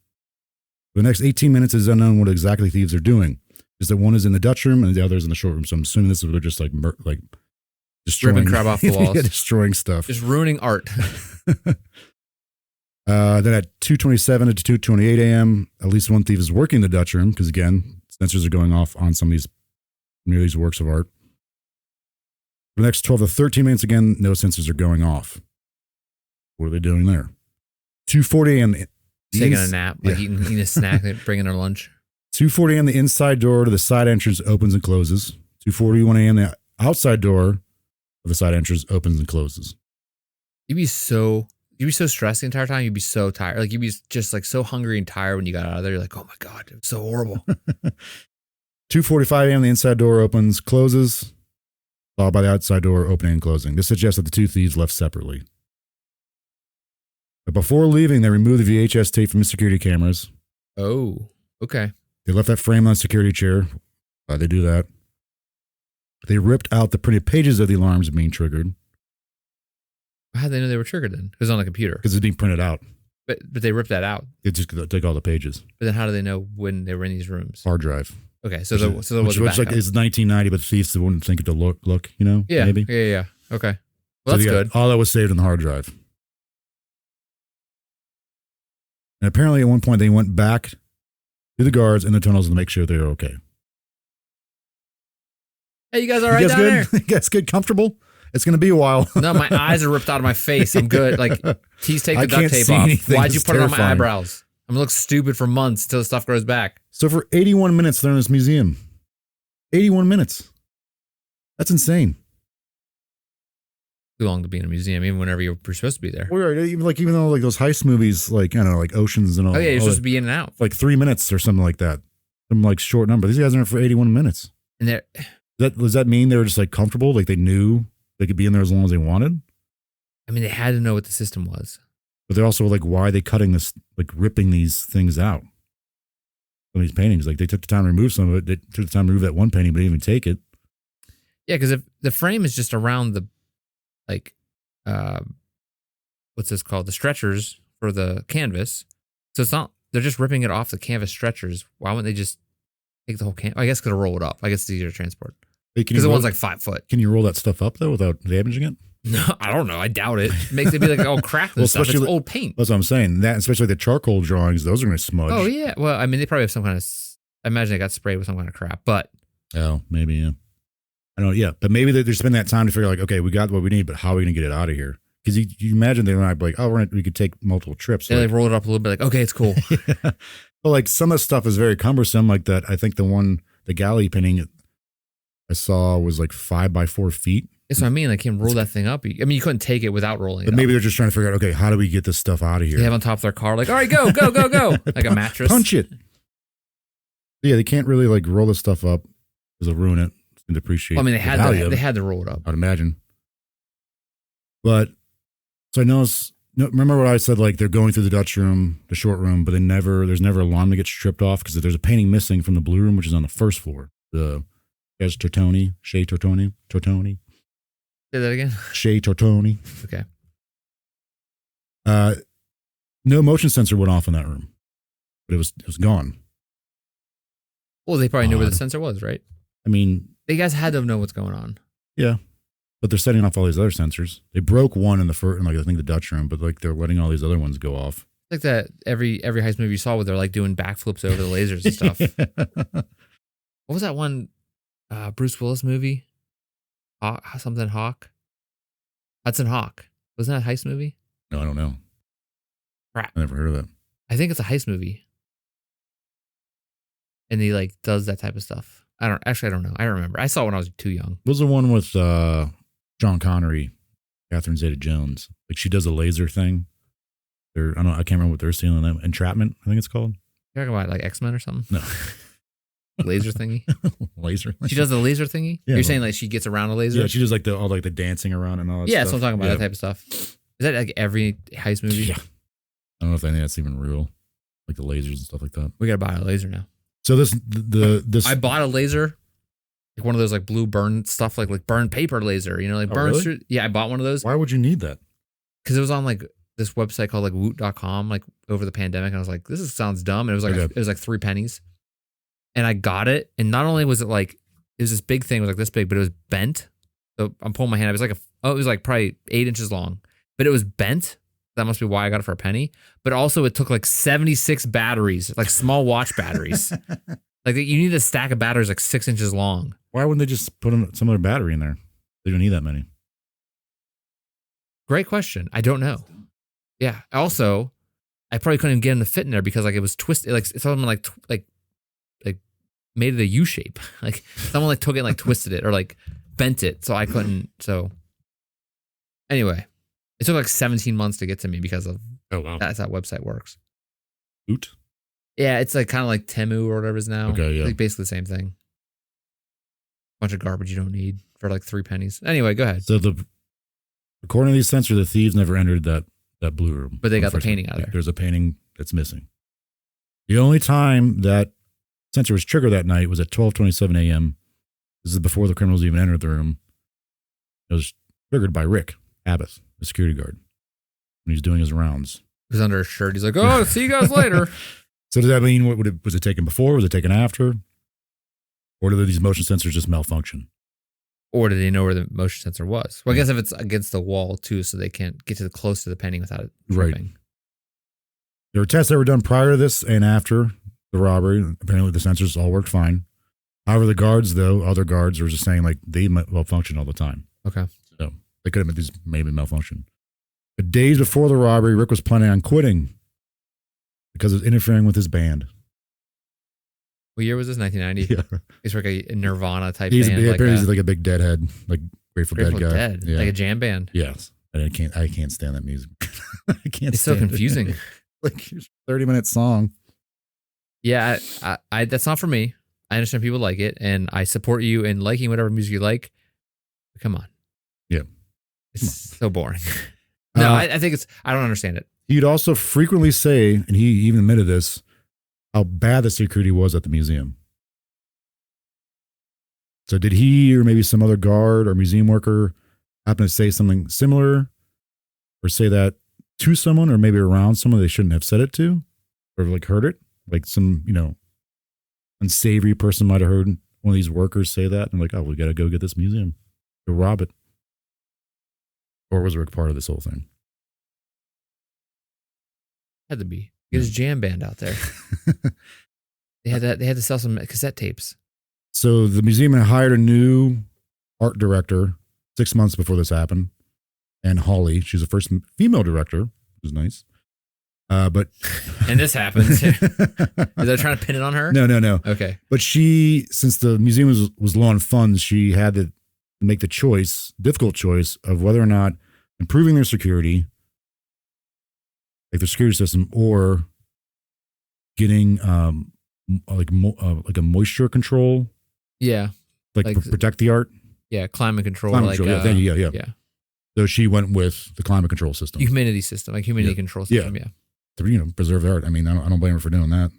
For the next 18 minutes, it is unknown what exactly thieves are doing. Is that one is in the Dutch room and the other is in the short room. So I'm assuming this is where they're just like destroying Ripping crap off the walls. yeah, destroying stuff. Just ruining art. Then at 2:27 to 2:28 a.m., at least one thief is working the Dutch room because, again, sensors are going off on some of these works of art. For the next 12 to 13 minutes, again, no sensors are going off. What are they doing there? 2:40 a.m. Taking a nap, like eating a snack, bringing their lunch. 2:40 a.m. the inside door to the side entrance opens and closes. 2:41 a.m. the outside door of the side entrance opens and closes. You'd be so stressed the entire time. You'd be so tired. Like you'd be just like so hungry and tired when you got out of there. You're like, oh my God, it's so horrible. 2:45 a.m. the inside door opens, closes, followed by the outside door opening and closing. This suggests that the two thieves left separately. But before leaving, they removed the VHS tape from the security cameras. Oh, okay. They left that frame on the security chair. Why'd they do that? They ripped out the printed pages of the alarms being triggered. How'd they know they were triggered then? It was on the computer. Because it's being printed out. But they ripped that out. They just take all the pages. But then how do they know when they were in these rooms? Hard drive. Okay, so there was a which backup. like is 1990, but thieves wouldn't think it to look, you know? Yeah, maybe. Yeah. Okay. Well, that's good. All that was saved on the hard drive. And apparently at one point they went back to the guards in the tunnels to make sure they were okay. Hey, you guys all right down there? You guys good? Comfortable? It's going to be a while. No, my eyes are ripped out of my face. I'm good. Like, please take the duct tape off. Why'd you put it on my eyebrows? I'm going to look stupid for months until the stuff grows back. So for 81 minutes, they're in this museum. 81 minutes. That's insane. Too long to be in a museum, even whenever you're supposed to be there. Well, even though like those heist movies, like, I don't know, like Oceans and all. Oh, yeah, you're all supposed that, to be in and out. like 3 minutes or something like that. Some like short number. These guys are in for 81 minutes. And Does that mean they were just like comfortable? Like they knew they could be in there as long as they wanted? I mean, they had to know what the system was. But they're also like, why are they cutting this, like ripping these things out? Some of these paintings, like they took the time to remove some of it. They took the time to remove that one painting, but they didn't even take it. Yeah, because if the frame is just around the, like, what's this called? The stretchers for the canvas. So it's not, they're just ripping it off the canvas stretchers. Why wouldn't they just take the whole canvas? I guess could roll it up. I guess it's easier to transport. Because the one's like 5 foot. Can you roll that stuff up though without damaging it? No, I don't know. I doubt it. Makes it be like, oh crap, this stuff. It's old paint. That's what I'm saying. That, especially the charcoal drawings, those are going to smudge. Oh yeah. Well, I mean, they probably have some kind of. I imagine they got sprayed with some kind of crap, but. Oh, maybe yeah. I don't know. Yeah, but maybe they're spending that time to figure like, okay, we got what we need, but how are we going to get it out of here? Because you imagine they might be like, oh, we could take multiple trips. Yeah, like, they roll it up a little bit, like, okay, it's cool. Yeah. But like some of the stuff is very cumbersome, like that. I think the galley painting I saw was like 5 by 4 feet. That's what I mean. Like, you can roll that thing up. I mean, you couldn't take it without rolling it But up. maybe they're just trying to figure out, okay, how do we get this stuff out of here? They have on top of their car, like, all right, go. Like a mattress. Punch it. Yeah, they can't really like roll this stuff up because it'll ruin it and depreciate. Well, I mean, they had to roll it up. I'd imagine. But so I noticed. No, remember what I said? Like they're going through the Dutch room, the short room, but there's never an alarm that gets stripped off because there's a painting missing from the blue room, which is on the first floor. The Shea Tortoni. Say that again. Shea Tortoni. Okay. No motion sensor went off in that room, but it was gone. Well, they probably knew where the sensor was, right? I mean, they guys had to know what's going on. Yeah, but they're setting off all these other sensors. They broke one in the first, like I think the Dutch room, but like they're letting all these other ones go off. Like that every heist movie you saw where they're like doing backflips over the lasers and stuff. Yeah. What was that one? Bruce Willis movie. Something Hawk. Hudson Hawk. Wasn't that a heist movie? No, I don't know. Crap. I never heard of that. I think it's a heist movie. And he like does that type of stuff. I don't know. I don't remember. I saw it when I was too young. What was the one with John Connery, Catherine Zeta-Jones? Like she does a laser thing. I can't remember what they're stealing. Entrapment, I think it's called. You're talking about like X-Men or something? No. Laser thingy? Laser. She does the laser thingy? Yeah, You're saying like she gets around a laser? Yeah, she does like all the dancing around and all that stuff. stuff. So I'm talking about that type of stuff. Is that like every heist movie? Yeah. I don't know if any of that's even real. Like the lasers and stuff like that. We gotta buy a laser now. So this I bought a laser. Like one of those like blue burn stuff, like burn paper laser, like burn. Really? Yeah, I bought one of those. Why would you need that? Because it was on like this website called like woot.com, like over the pandemic. And I was like, sounds dumb. And it was like, it was like 3 pennies. And I got it. And not only was it like, it was this big thing, it was like this big, but it was bent. So I'm pulling my hand up. It was like probably 8 inches long, but it was bent. That must be why I got it for a penny. But also it took like 76 batteries, like small watch batteries. Like you need a stack of batteries like 6 inches long. Why wouldn't they just put some other battery in there? They don't need that many. Great question. I don't know. Yeah. Also, I probably couldn't even get him to fit in there because like it was twisted. Like someone like made it a U shape. Like someone like took it and like twisted it or like bent it. So I couldn't. So anyway, it took like 17 months to get to me because of that's how website works. Oot? Yeah, it's like kind of like Temu or whatever it is now. Okay, yeah. Like basically the same thing. Bunch of garbage you don't need for like 3 pennies. Anyway, go ahead. So according to these censors, the thieves never entered that blue room. But they got the painting out of there. There's a painting that's missing. The only time that censor was triggered that night was at 12:27 a.m. This is before the criminals even entered the room. It was triggered by Rick Abbott, the security guard, when he's doing his rounds. He was under his shirt. He's like, "Oh, see you guys later." So does that mean was it taken before? Was it taken after? Or did these motion sensors just malfunction? Or did they know where the motion sensor was? Well, I guess if it's against the wall too, so they can't get close to the painting without it tripping. Right. There were tests that were done prior to this and after the robbery. Apparently the sensors all worked fine. However, the guards, though, other guards were just saying like they malfunction all the time. Okay. So they could have been maybe malfunction. But days before the robbery, Rick was planning on quitting because of interfering with his band. What year was this? 1990? Yeah. He's like a Nirvana type He's band. he's like a big Deadhead, like Grateful Dead guy. Dead. Yeah. Like a jam band. Yes. I can't stand that music. I can't It's so confusing. Like 30-minute song. Yeah, I that's not for me. I understand people like it, and I support you in liking whatever music you like. But come on. Yeah. It's so boring. No, I think I don't understand it. He'd also frequently say, and he even admitted this, how bad the security was at the museum. So did he or maybe some other guard or museum worker happen to say something similar or say that to someone or maybe around someone they shouldn't have said it to or like heard it? Like some, unsavory person might have heard one of these workers say that and like, oh, we got to go get this museum, go rob it. Or was Rick part of this whole thing? Had to be. Get his jam band out there. They had to sell some cassette tapes. So the museum had hired a new art director 6 months before this happened. And Holly, she's the first female director, which is nice. But and this happens. Is they trying to pin it on her? No. Okay. But she, since the museum was low on funds, she had to make the difficult choice of whether or not improving their security, like the security system, or getting like a moisture control. Yeah. Like protect the art. Yeah, climate control. Yeah. So she went with the climate control system. Humidity system, like humidity control system, yeah. To preserve the art. I mean, I don't blame her for doing that.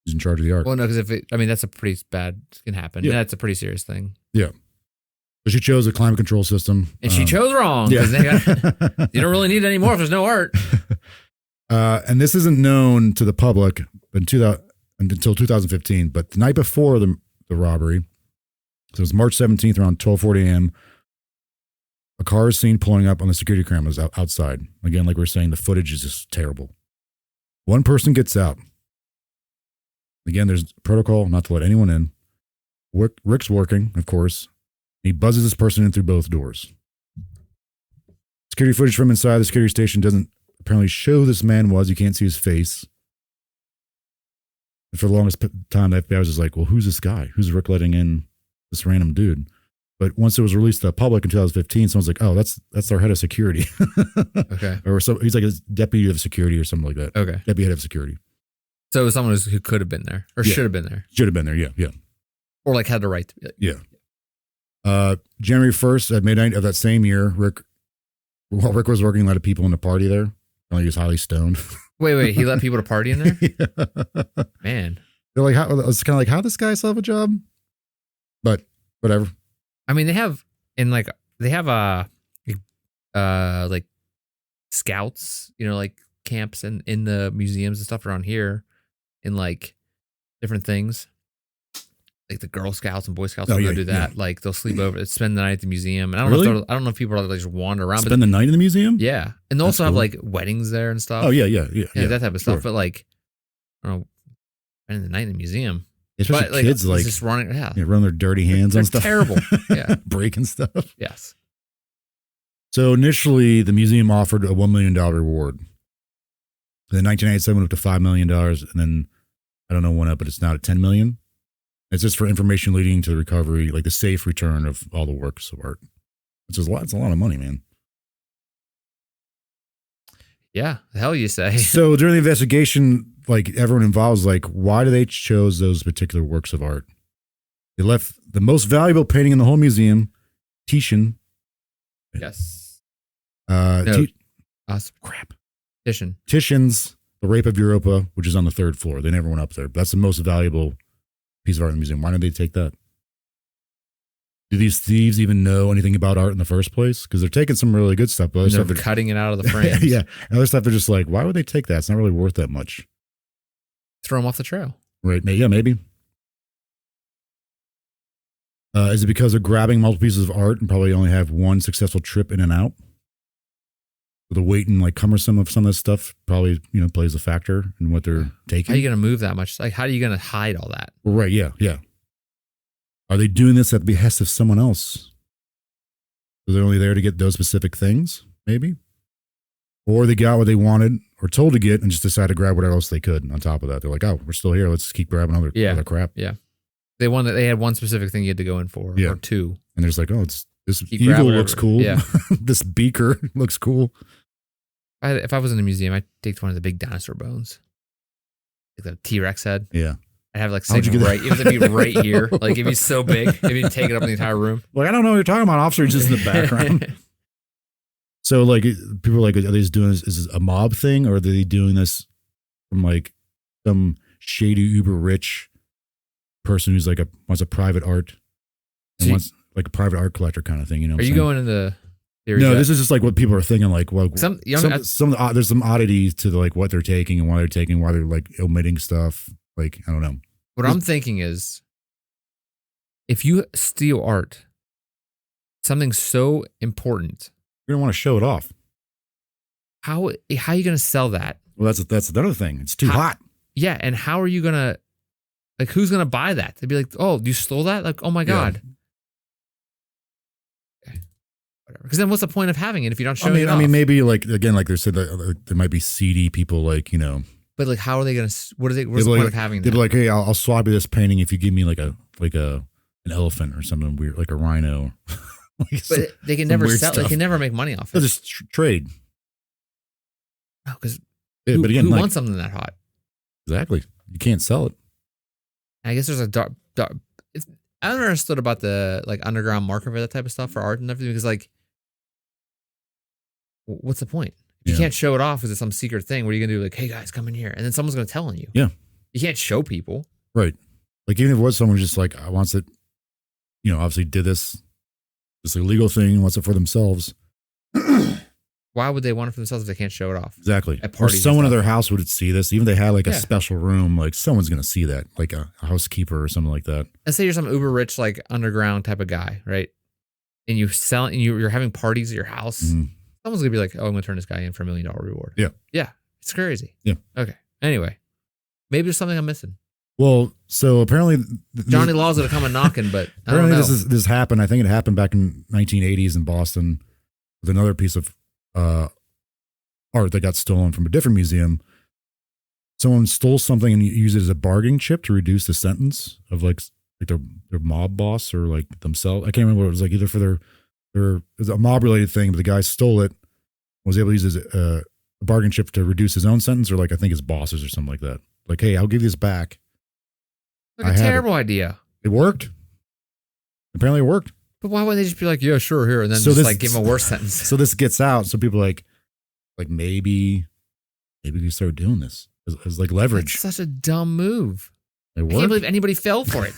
She's in charge of the art. Well, no, because that's a pretty bad, can happen. Yeah. That's a pretty serious thing. Yeah. So she chose a climate control system. And she chose wrong. Yeah. You don't really need it anymore if there's no art. And this isn't known to the public until 2015. But the night before the robbery, so it was March 17th around 12:40 a.m., a car is seen pulling up on the security cameras outside. Again, like we were saying, the footage is just terrible. One person gets out. Again, there's protocol not to let anyone in. Rick's working, of course. He buzzes this person in through both doors. Security footage from inside the security station doesn't apparently show who this man was. You can't see his face. And for the longest time, the FBI was just like, well, who's this guy? Who's Rick letting in this random dude? But once it was released to the public in 2015, someone's like, oh, that's our head of security. Okay. Or so he's like a deputy of security or something like that. Okay. Deputy head of security. So it was someone who could have been there or should have been there. Should have been there, yeah. Or like had the right to be. Yeah. January 1st at midnight of that same year, Rick was working, a lot of people in the party there. He was highly stoned. Wait, he let people to party in there? Yeah. Man. They're like, it's kind of like, how this guy still have a job? But whatever. I mean, they have like scouts, like camps in the museums and stuff around here in like different things. Like the Girl Scouts and Boy Scouts will go do that. Yeah. Like they'll sleep over, spend the night at the museum. And I don't know if people are like just wander around. Spend the night in the museum? Yeah. And they also have like weddings there and stuff. Oh, yeah. That type of stuff. But like, I don't know, spending the night in the museum. Especially like, kids like just running, run their dirty hands on stuff. Terrible. Yeah. Breaking stuff. Yes. So initially, the museum offered a $1 million reward. Then 1997 went up to $5 million. And then, I don't know when up, but it's now at $10 million. It's just for information leading to the recovery, like the safe return of all the works of art. It's a lot of money, man. Yeah, the hell you say. So during the investigation, like everyone involved was like, why do they chose those particular works of art? They left the most valuable painting in the whole museum, Titian. Yes. Crap. Titian's The Rape of Europa, which is on the 3rd floor. They never went up there. But that's the most valuable piece of art in the museum. Why did they take that? Do these thieves even know anything about art in the first place? Because they're taking some really good stuff, but they're cutting it out of the frames. Yeah, and other stuff they're just like, why would they take that? It's not really worth that much. Throw them off the trail. Right? Yeah, maybe. Is it because they're grabbing multiple pieces of art and probably only have one successful trip in and out? The weight and like cumbersome of some of this stuff probably plays a factor in what they're taking. How are you going to move that much? Like, how are you going to hide all that? Well, right? Yeah. Are they doing this at the behest of someone else? So they're only there to get those specific things, maybe, or they got what they wanted or told to get and just decided to grab whatever else they could. On top of that, they're like, "Oh, we're still here. Let's keep grabbing other crap." Yeah, they had one specific thing you had to go in for, or two, and they're just like, "Oh, this eagle looks cool. Yeah, this beaker looks cool." If I was in a museum, I'd take one of the big dinosaur bones, like the T-Rex head. Yeah. I'd have like something right. It would be right here. Like it'd be so big, it'd take it up in the entire room. Like I don't know what you're talking about, officer. Just in the background. So like people are like, are they just doing this? Is this a mob thing, or are they doing this from like some shady uber rich person who's like wants a private art and wants like a private art collector kind of thing? You know? Are you going into theory? No, this is just like what people are thinking. Like, well, there's some oddities to like what they're taking and why they're taking, why they're like omitting stuff. Like I don't know. What I'm thinking is, if you steal art, something so important, you're gonna want to show it off. How are you gonna sell that? Well, that's another thing. It's too hot. Yeah, and how are you gonna, like, who's gonna buy that? They'd be like, oh, you stole that? Like, oh my God. Okay. Whatever. Because then what's the point of having it if you don't show it off? I mean, maybe like again, like they said, there might be seedy people, like But like, how are they gonna? What's the point of having that? They'd be like, hey, I'll swap you this painting if you give me like an elephant or something weird, like a rhino. But they can never sell. Stuff. They can never make money off it. They'll just trade. Oh, because but again, who wants something that hot? Exactly. You can't sell it. I guess there's a dark. I don't understood about the like underground market for that type of stuff for art and everything because like, what's the point? You can't show it off as some secret thing. What are you gonna do? Like, hey guys, come in here, and then someone's gonna tell on you. Yeah, you can't show people. Right. Like even if it was someone just like wants it, obviously did this illegal thing, wants it for themselves. Why would they want it for themselves if they can't show it off? Exactly. Or someone in their house would see this. Even if they had like a special room, like someone's gonna see that, like a housekeeper or something like that. Let's say you're some uber rich, like underground type of guy, right? And you sell, and you're having parties at your house. Mm-hmm. Someone's gonna be like, "Oh, I'm gonna turn this guy in for $1 million reward." Yeah, yeah, it's crazy. Yeah. Okay. Anyway, maybe there's something I'm missing. Well, so apparently Johnny Law's gonna come a knocking, but I don't apparently know. this happened. I think it happened back in 1980s in Boston with another piece of art that got stolen from a different museum. Someone stole something and used it as a bargaining chip to reduce the sentence of like their mob boss or like themselves. I can't remember what it was, like either for their it was a mob related thing, but the guy stole it, was able to use it as a bargaining chip to reduce his own sentence, or like I think his bosses or something like that. Like, hey, I'll give you this back. Like a terrible idea. It worked. Apparently, it worked. But why wouldn't they just be like, yeah, sure, here, and then like give him a worse sentence? So this gets out. So people are like maybe we start doing this as like leverage. That's such a dumb move. It worked. I can't believe anybody fell for it.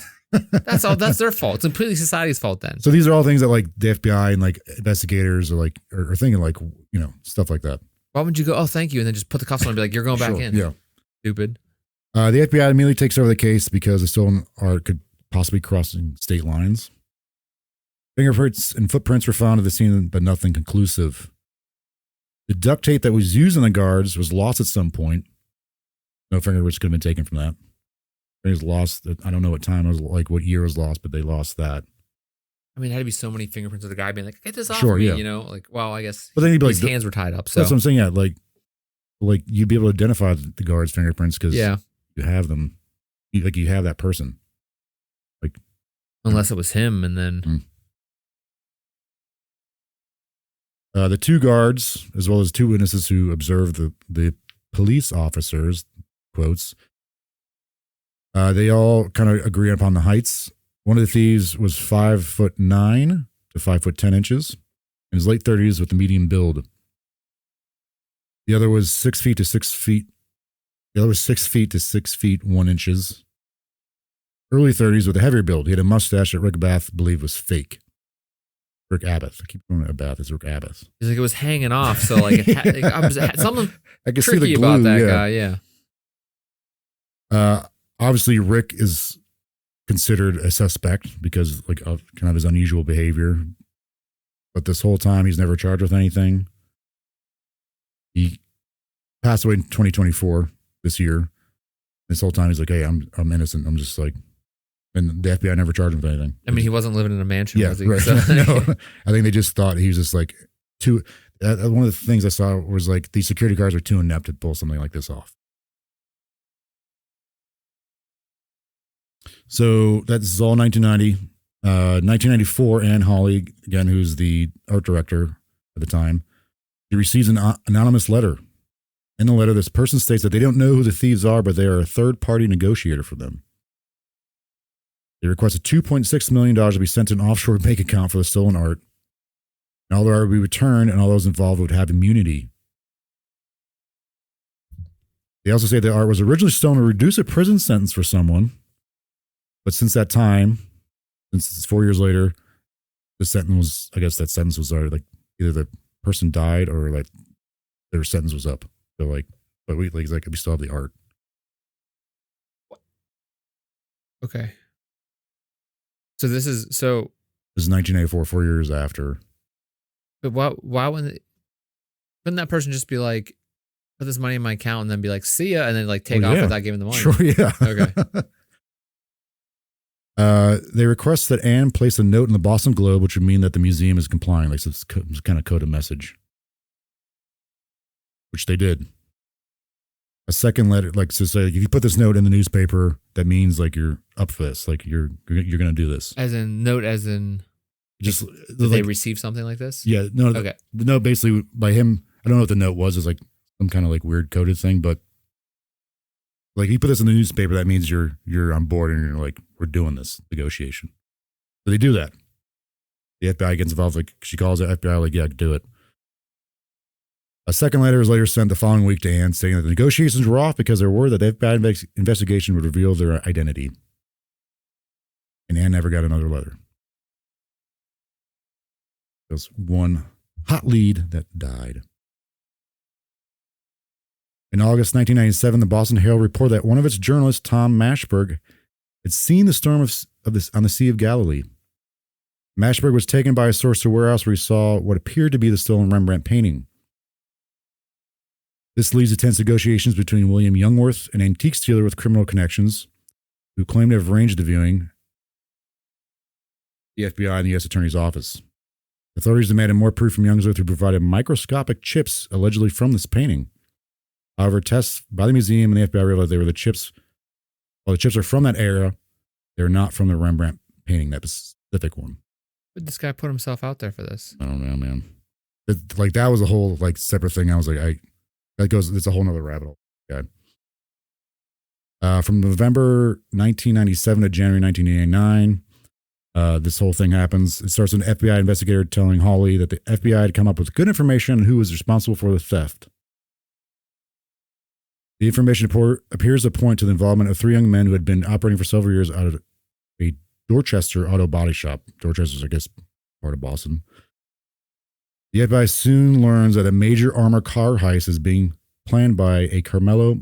That's all. That's their fault. It's completely society's fault then. So these are all things that like the FBI and like investigators are thinking like, stuff like that. Why would you go, oh, thank you, and then just put the cuffs on and be like, you're going back in? Yeah. Stupid. The FBI immediately takes over the case because the stolen art could possibly crossing state lines. Fingerprints and footprints were found at the scene, but nothing conclusive. The duct tape that was used on the guards was lost at some point. No fingerprints could have been taken from that. It was lost. I don't know what time it was, like what year it was lost, but they lost that. I mean, it had to be so many fingerprints of the guy being like, get this off Sure, me, yeah. Like, well, I guess but then he'd be his hands were tied up. So that's what I'm saying. Yeah, like you'd be able to identify the guards' fingerprints because you have them. You have that person. Like, unless it was him, and then the two guards, as well as two witnesses who observed the police officers, quotes, they all kind of agree upon the heights. One of the thieves was 5'9" to 5'10" in his late 30s with a medium build. The other was 6 feet to 6 feet. The other was 6 feet to 6 feet 1 inches. Early 30s with a heavier build. He had a mustache that Rick Abath believed was fake. Rick Abath. I keep calling it Abath. It's Rick Abath. He's like, it was hanging off, so like, something I can tricky see the glue, about that guy. Yeah. Obviously, Rick is considered a suspect because like of kind of his unusual behavior. But this whole time, he's never charged with anything. He passed away in 2024 this year. This whole time, he's like, "Hey, I'm innocent." I'm just like, and the FBI never charged him with anything. I mean, he wasn't living in a mansion, Yeah, was he? right. So, No, I think they just thought he was just like too. One of the things I saw was like these security guards are too inept to pull something like this off. So that's all 1990. 1994, Ann Hawley, again, who's the art director at the time, he receives an anonymous letter. In the letter, this person states that they don't know who the thieves are, but they are a third-party negotiator for them. They requested $2.6 million to be sent to an offshore bank account for the stolen art. And all the art would be returned, and all those involved would have immunity. They also say the art was originally stolen to reduce a prison sentence for someone. But since that time, since it's 4 years later, that sentence was already like either the person died or like their sentence was up. So like, but we still have the art. okay. So this is 1984, 4 years after. But why wouldn't that person just be like, put this money in my account and then be like, see ya, and then like take off without giving the money? Sure, yeah. Okay. They request that Anne place a note in the Boston Globe, which would mean that the museum is complying. Like, so it's kind of coded message, which they did. A second letter, like, so say, if you put this note in the newspaper, that means like you're up for this, like you're going to do this. As in, Just did they receive something like this? Yeah, no. Okay. The note basically by him, I don't know what the note was. It's like some kind of like weird coded thing, but like he put this in the newspaper, that means you're on board and you're like, we're doing this negotiation. So they do that. The FBI gets involved. Like she calls the FBI, like, yeah, do it. A second letter is later sent the following week to Anne, saying that the negotiations were off because they're worried that the FBI investigation would reveal their identity. And Anne never got another letter. There's one hot lead that died. In August 1997, the Boston Herald reported that one of its journalists, Tom Mashberg, had seen the storm of this on the Sea of Galilee. Mashberg was taken by a source to a warehouse where he saw what appeared to be the stolen Rembrandt painting. This leads to tense negotiations between William Youngworth, an antiques dealer with criminal connections, who claimed to have arranged the viewing, the FBI and the U.S. Attorney's Office. Authorities demanded more proof from Youngsworth, who provided microscopic chips allegedly from this painting. However, tests by the museum and the FBI realized they were the chips. While the chips are from that era, they're not from the Rembrandt painting, that specific one. But this guy put himself out there for this. I don't know, man. That was a whole separate thing. I was like, it's a whole nother rabbit hole. God. From November 1997 to January 1989, this whole thing happens. It starts with an FBI investigator telling Hawley that the FBI had come up with good information on who was responsible for the theft. The information appears to point to the involvement of 3 young men who had been operating for several years out of a Dorchester auto body shop. Dorchester's, I guess, part of Boston. The FBI soon learns that a major armored car heist is being planned by a Carmelo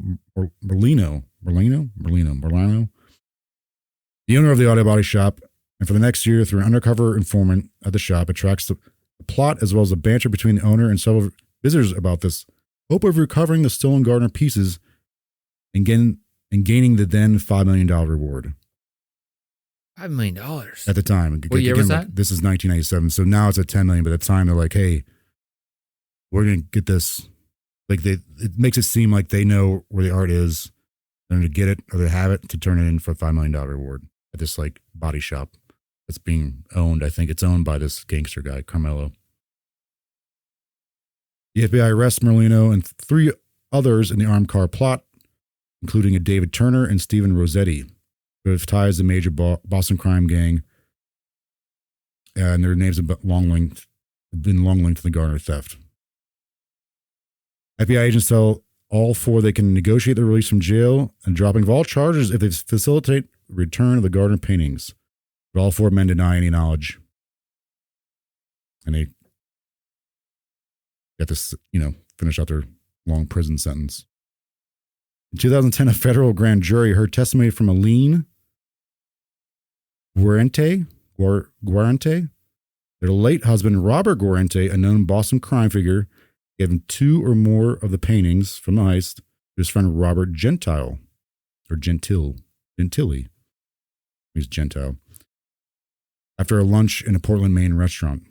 Merlino, the owner of the auto body shop, and for the next year, through an undercover informant at the shop, it tracks the plot as well as the banter between the owner and several visitors about this hope of recovering the stolen Gardner pieces and gaining the then $5 million reward. $5 million at the time. What year was that? This is 1997, so now it's at $10 million. But at the time, they're like, "Hey, we're gonna get this." It makes it seem like they know where the art is. They're going to get it, or they have it to turn it in for a $5 million reward at this body shop that's being owned. I think it's owned by this gangster guy, Carmelo. The FBI arrests Merlino and 3 others in the armed car plot, including a David Turner and Stephen Rossetti, who have ties to major Boston crime gang, and their names have been long linked to the Gardner theft. FBI agents tell all 4 they can negotiate their release from jail and dropping of all charges if they facilitate the return of the Gardner paintings. But all 4 men deny any knowledge. And they get to, finish out their long prison sentence. In 2010, a federal grand jury heard testimony from Aline Guarente, their late husband, Robert Guarente, a known Boston crime figure, gave him 2 or more of the paintings from the heist to his friend Robert Gentile. He's Gentile. After a lunch in a Portland, Maine restaurant.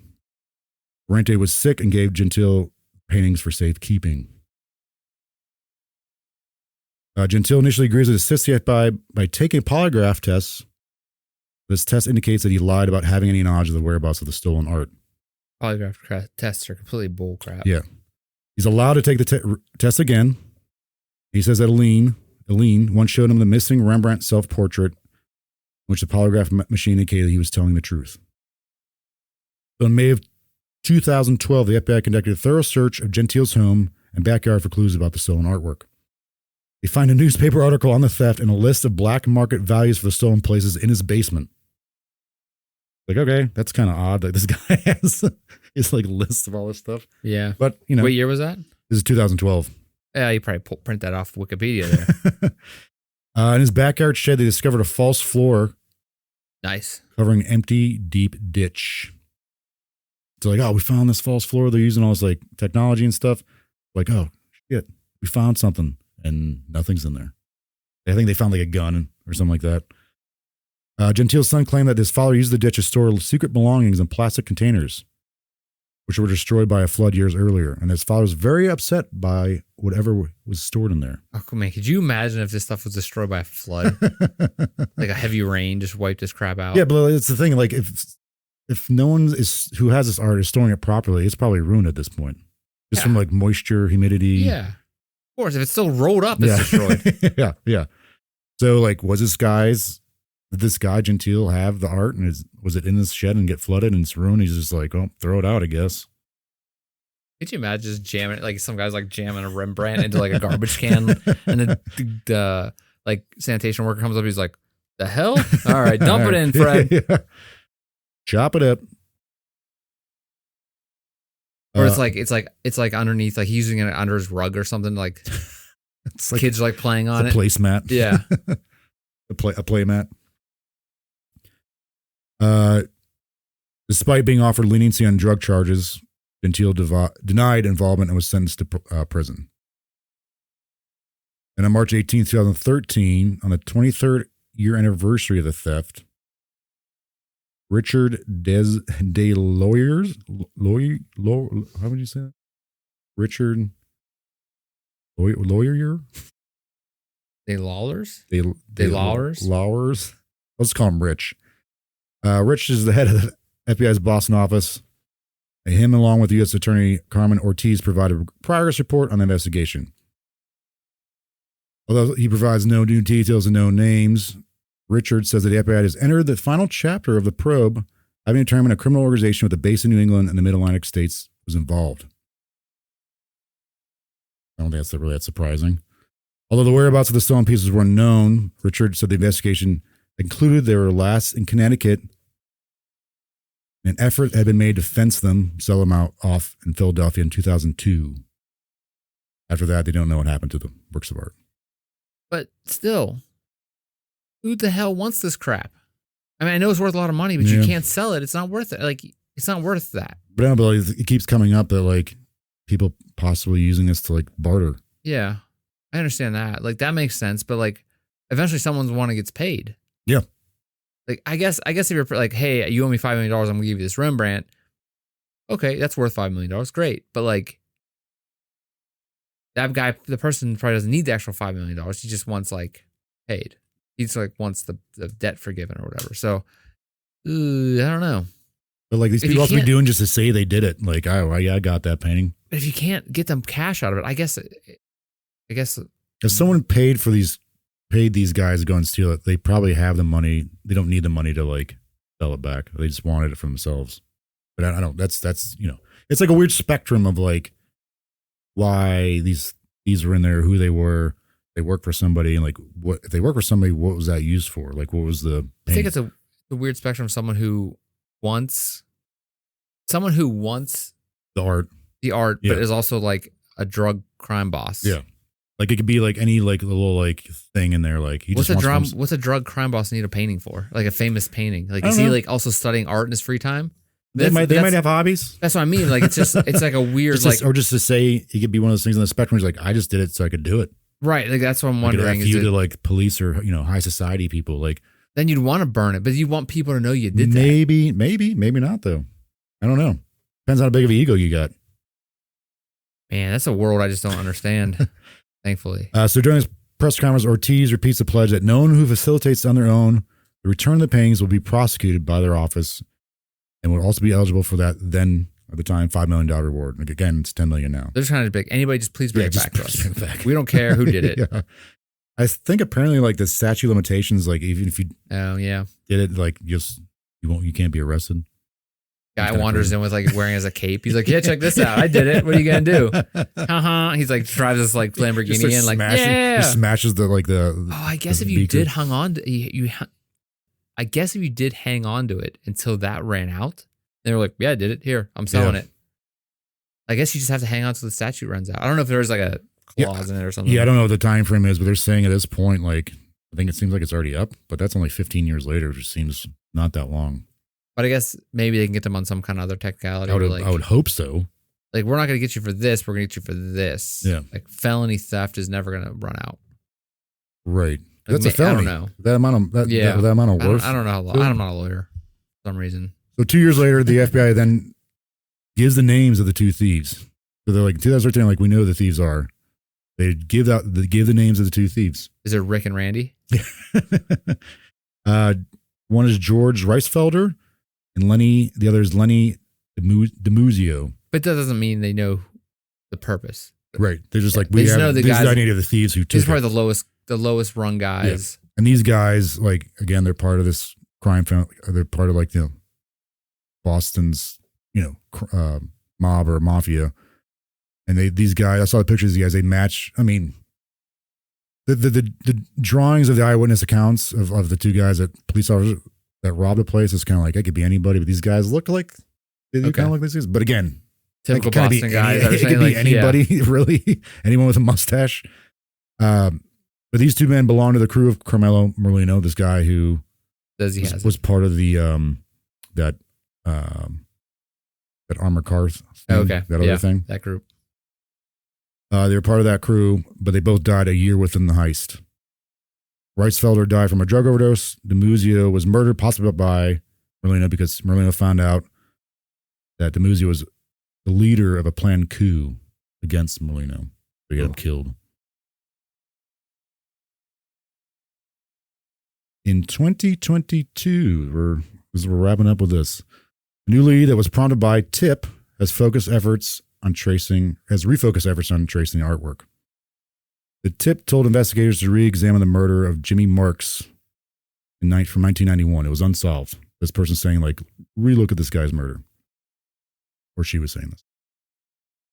Guarente was sick and gave Gentile paintings for safekeeping. Gentile initially agrees to assist the FBI by taking a polygraph test. This test indicates that he lied about having any knowledge of the whereabouts of the stolen art. Polygraph tests are completely bullcrap. Yeah. He's allowed to take the test again. He says that Aline once showed him the missing Rembrandt self-portrait, which the polygraph machine indicated he was telling the truth. So in May of 2012, the FBI conducted a thorough search of Gentile's home and backyard for clues about the stolen artwork. They find a newspaper article on the theft and a list of black market values for the stolen places in his basement. Okay, that's kind of odd. This guy has his list of all this stuff. Yeah. But, What year was that? This is 2012. Yeah, you probably print that off Wikipedia there. In his backyard shed, they discovered a false floor. Nice. Covering an empty, deep ditch. So we found this false floor. They're using all this technology and stuff. Oh, shit, we found something. And nothing's in there. I think they found a gun or something like that. Gentile's son claimed that his father used the ditch to store secret belongings in plastic containers, which were destroyed by a flood years earlier. And his father was very upset by whatever was stored in there. Oh, man, could you imagine if this stuff was destroyed by a flood? A heavy rain just wiped this crap out? Yeah, but it's the thing. If no one who has this art is storing it properly, it's probably ruined at this point. Just from moisture, humidity. Yeah. Of course, if it's still rolled up, it's destroyed. Yeah. So, did this guy, Gentile, have the art? And was it in his shed and get flooded and it's ruined? He's just throw it out, I guess. Could you imagine just jamming it? Some guys jamming a Rembrandt into a garbage can. And then the sanitation worker comes up. He's like, the hell? All right, dump it in, Fred. Yeah. Chop it up. Or it's underneath, he's using it under his rug or something. It's kids playing on it. A placemat. Yeah. a playmat. Despite being offered leniency on drug charges, Gentile denied involvement and was sentenced to prison. And on March 18, 2013, on the 23rd year anniversary of the theft, Richard De Lawyers, how would you say that? Richard Lawyer? They Lawlers? They Lawers? Let's call him Rich. Rich is the head of the FBI's Boston office. And him, along with U.S. Attorney Carmen Ortiz, provided a progress report on the investigation. Although he provides no new details and no names, Richard says that the FBI has entered the final chapter of the probe, having determined a criminal organization with a base in New England and the Mid-Atlantic states was involved. I don't think that's really that surprising. Although the whereabouts of the stolen pieces were known, Richard said the investigation included their last in Connecticut. An effort had been made to fence them, sell them off in Philadelphia in 2002. After that, they don't know what happened to the works of art. But still, who the hell wants this crap? I mean, I know it's worth a lot of money, but you can't sell it. It's not worth it. Like, it's not worth that. But I don't believe it keeps coming up that, like, people possibly using this to, like, barter. Yeah, I understand that. Like, that makes sense. But, like, eventually someone's one that gets paid. Yeah. Like, I guess if you're like, hey, you owe me $5 million, I'm going to give you this Rembrandt. Okay, that's worth $5 million. Great. But, like, that guy, the person probably doesn't need the actual $5 million. He just wants, like, paid. He just, like, wants the debt forgiven or whatever. So, I don't know. But, like, these people also be doing just to say they did it. Like, oh, yeah, I got that painting. But if you can't get them cash out of it, I guess. If someone paid these guys to go and steal it, they probably have the money. They don't need the money to, like, sell it back. They just wanted it for themselves. But I don't, that's, you know, it's like a weird spectrum of, like, why these were in there, who they were. They work for somebody, and, like, what if they work for somebody, what was that used for? Like, what was the pain? I think it's a weird spectrum of someone who wants the art, but is also, like, a drug crime boss. Yeah. Like, it could be, like, any, like, little, like, thing in there. Like, what's a drug crime boss need a painting for? Like, a famous painting. Like, is he, like, also studying art in his free time? They might have hobbies. That's what I mean. Like, it's like a weird, or just to say, he could be one of those things on the spectrum. He's like, I just did it so I could do it. Right. Like, that's what I'm wondering. If you to, like, police or, you know, high society people, like, then you'd want to burn it, but you want people to know you did that. Maybe not, though. I don't know. Depends on how big of an ego you got. Man, that's a world I just don't understand. Thankfully. So during this press conference, Ortiz repeats the pledge that no one who facilitates on their own the return of the paintings will be prosecuted by their office and will also be eligible for that then, at the time, $5 million reward. Like, again, it's $10 million now. They're just trying to beg anybody, just please bring it back to us. We don't care who did it. Yeah. I think apparently, like, the statute limitations, like, even if you did it, like, you can't be arrested. Guy wanders in with, like, wearing as a cape. He's like, yeah, check this out. I did it. What are you going to do? He's like, drives this, like, Lamborghini in, like, yeah. Just smashes the, like, the. Oh, I guess if you did hang on to I guess if you did hang on to it until that ran out, they were like, yeah, I did it. Here, I'm selling it. I guess you just have to hang on till the statute runs out. I don't know if there's, like, a clause in it or something. Yeah, I don't know what the time frame is, but they're saying at this point, like, I think it seems like it's already up, but that's only 15 years later, which seems not that long. But I guess maybe they can get them on some kind of other technicality. I would hope so. Like, we're not going to get you for this. We're going to get you for this. Yeah. Like, felony theft is never going to run out. Right. Like, that's a felony. I don't know. That amount of worth. I don't know. I'm not a lawyer for some reason. So 2 years later, the FBI then gives the names of the two thieves. So they're like, 2013, like, we know who the thieves are. They give the names of the two thieves. Is it Rick and Randy? One is George Reisfelder. And the other is Lenny DeMuzio. But that doesn't mean they know the purpose. Right. They're just like, this is the identity of the thieves who took it. These are probably the lowest rung guys. Yeah. And these guys, like, again, they're part of this crime family. They're part of, like, you know, Boston's, you know, mob or mafia. And these guys, I saw the pictures of these guys, they match. I mean, the drawings of the eyewitness accounts of the two guys police officers that robbed the place is kind of like, it could be anybody, but these guys look like they kind of look like these. But again, typical Boston guys. It could be anybody, really, anyone with a mustache. But these two men belong to the crew of Carmelo Merlino, this guy who was part of the that armored car thing, that other thing, that group. They were part of that crew, but they both died a year within the heist. Reisfelder died from a drug overdose. DiMuzio was murdered, possibly by Merlino, because Merlino found out that DiMuzio was the leader of a planned coup against Merlino. So he had him killed. In 2022, we're wrapping up with this. A new lead that was prompted by Tip has refocused efforts on tracing artwork. The Tip told investigators to re-examine the murder of Jimmy Marks from 1991. It was unsolved. This person saying, like, relook at this guy's murder. Or she was saying this.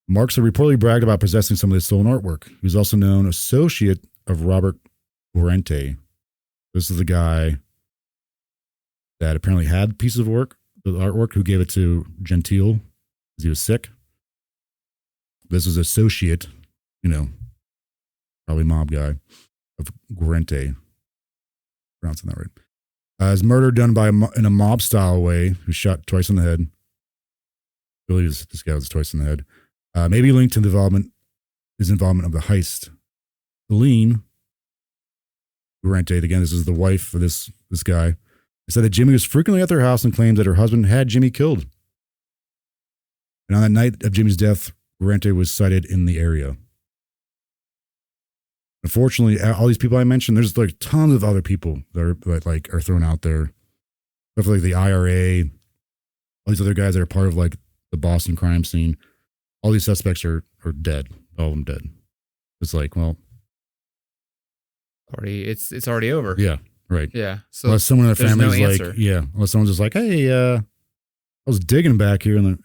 Marks had reportedly bragged about possessing some of the stolen artwork. He was also known associate of Robert Guarente. This is the guy that apparently had pieces of work, the artwork, who gave it to Gentile because he was sick. This is associate, probably mob guy of Guarente. Pronouncing that right. His murder done in a mob style way, who shot twice in the head. I believe this guy was twice in the head. Maybe linked to his involvement of the heist. Helene Guarente, again, this is the wife of this guy, said that Jimmy was frequently at their house and claimed that her husband had Jimmy killed. And on that night of Jimmy's death, Guarente was sighted in the area. Unfortunately, all these people I mentioned, there's like tons of other people that are thrown out there. Stuff like the IRA, all these other guys that are part of like the Boston crime scene. All these suspects are dead. All of them dead. It's like, well, it's already over. Yeah, right. Yeah. So unless someone in the family is like, answer. Yeah, unless someone's just like, hey, I was digging back here in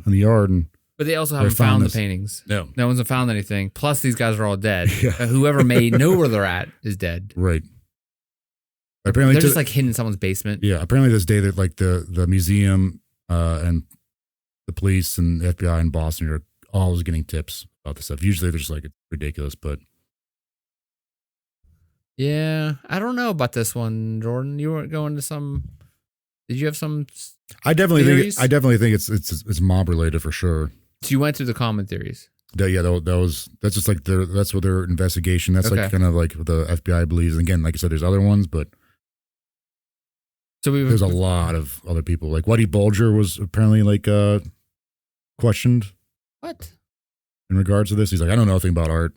the yard, and but they also haven't found the paintings. No one's found anything. Plus, these guys are all dead. Yeah. Whoever know where they're at is dead. Right. Apparently, they're just like hidden in someone's basement. Yeah. Apparently, this day that like the museum and the police and the FBI in Boston are always getting tips about this stuff. Usually, they're just like, it's ridiculous, but. Yeah, I don't know about this one, Jordan. You weren't going to some. Did you have some? I definitely think it's mob related for sure. So you went through the common theories. That's just like that's what their investigation. That's like kind of like what the FBI believes. And again, like I said, there's other ones, but there's a lot of other people. Like Whitey Bulger was apparently like questioned. What? In regards to this, he's like, I don't know anything about art.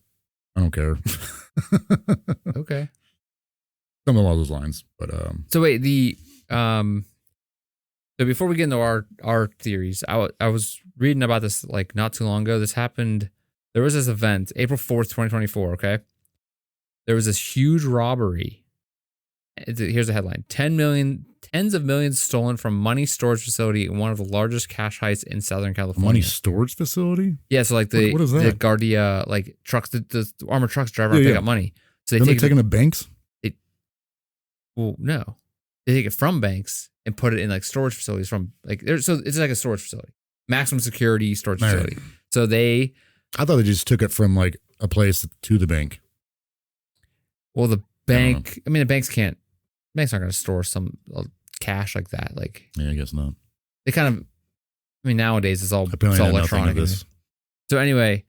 I don't care. Okay. Something along those lines. But so wait, so before we get into our theories, I was reading about this like not too long ago. This happened. There was this event, April 4th, 2024. Okay. There was this huge robbery. Here's the headline: tens of millions stolen from money storage facility in one of the largest cash heists in Southern California. Money storage facility? Yeah, so like what is that? The Guardia like trucks, the armored trucks drive around and pick up money. So they take it to banks? Well, no, they take it from banks and put it in like storage facilities from like so it's like a storage facility, maximum security storage facility. So I thought they just took it from like a place to the bank. Well, the bank, the bank's not going to store some cash like that. Like, yeah, I guess not. They kind of, nowadays it's all electronic. So anyway,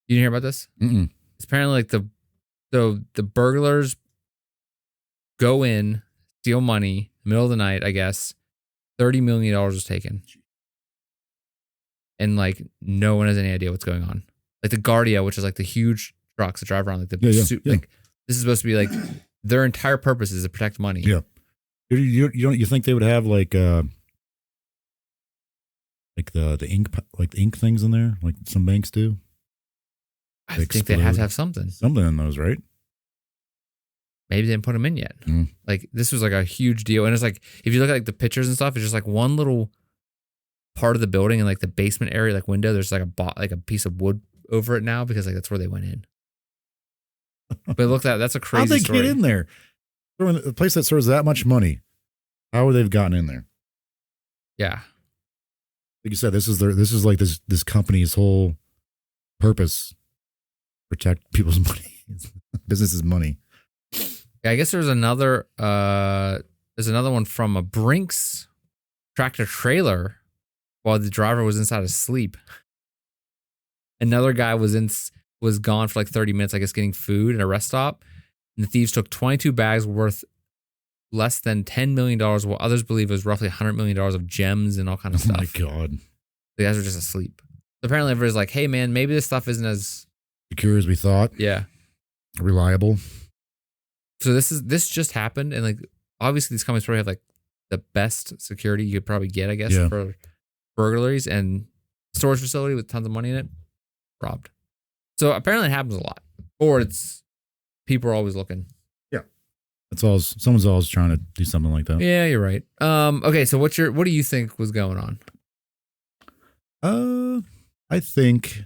you didn't hear about this? Mm-mm. It's apparently like the burglars go in, steal money, middle of the night, I guess. $30 million was taken. And like, no one has any idea what's going on. Like the Guardia, which is like the huge trucks that drive around, like like this is supposed to be like, their entire purpose is to protect money. Yeah. You think they would have like the ink things in there, like some banks do? I think they have to have something in those, right? Maybe they didn't put them in yet. Like this was like a huge deal, and it's like if you look at like the pictures and stuff, it's just like one little part of the building in like the basement area, like window. There's like a piece of wood over it now because like that's where they went in. But look, that's a crazy story. How'd they story. get in there? A place that stores that much money. How would they have gotten in there? Yeah. Like you said, this is like this company's whole purpose. Protect people's money. Business's money. Yeah, I guess there's another one from a Brinks tractor trailer while the driver was inside asleep. Another guy was gone for like 30 minutes, I guess, getting food at a rest stop. And the thieves took 22 bags worth less than $10 million, while others believe it was roughly $100 million of gems and all kind of stuff. Oh my God. The guys were just asleep. Apparently everybody's like, hey man, maybe this stuff isn't as secure as we thought. Yeah. Reliable. So this just happened, and like obviously these companies probably have like the best security you could probably get, I guess, for burglaries, and storage facility with tons of money in it, robbed. So apparently it happens a lot. Or it's people are always looking. Yeah. That's all. Someone's always trying to do something like that. Yeah, you're right. Okay, so what do you think was going on? I think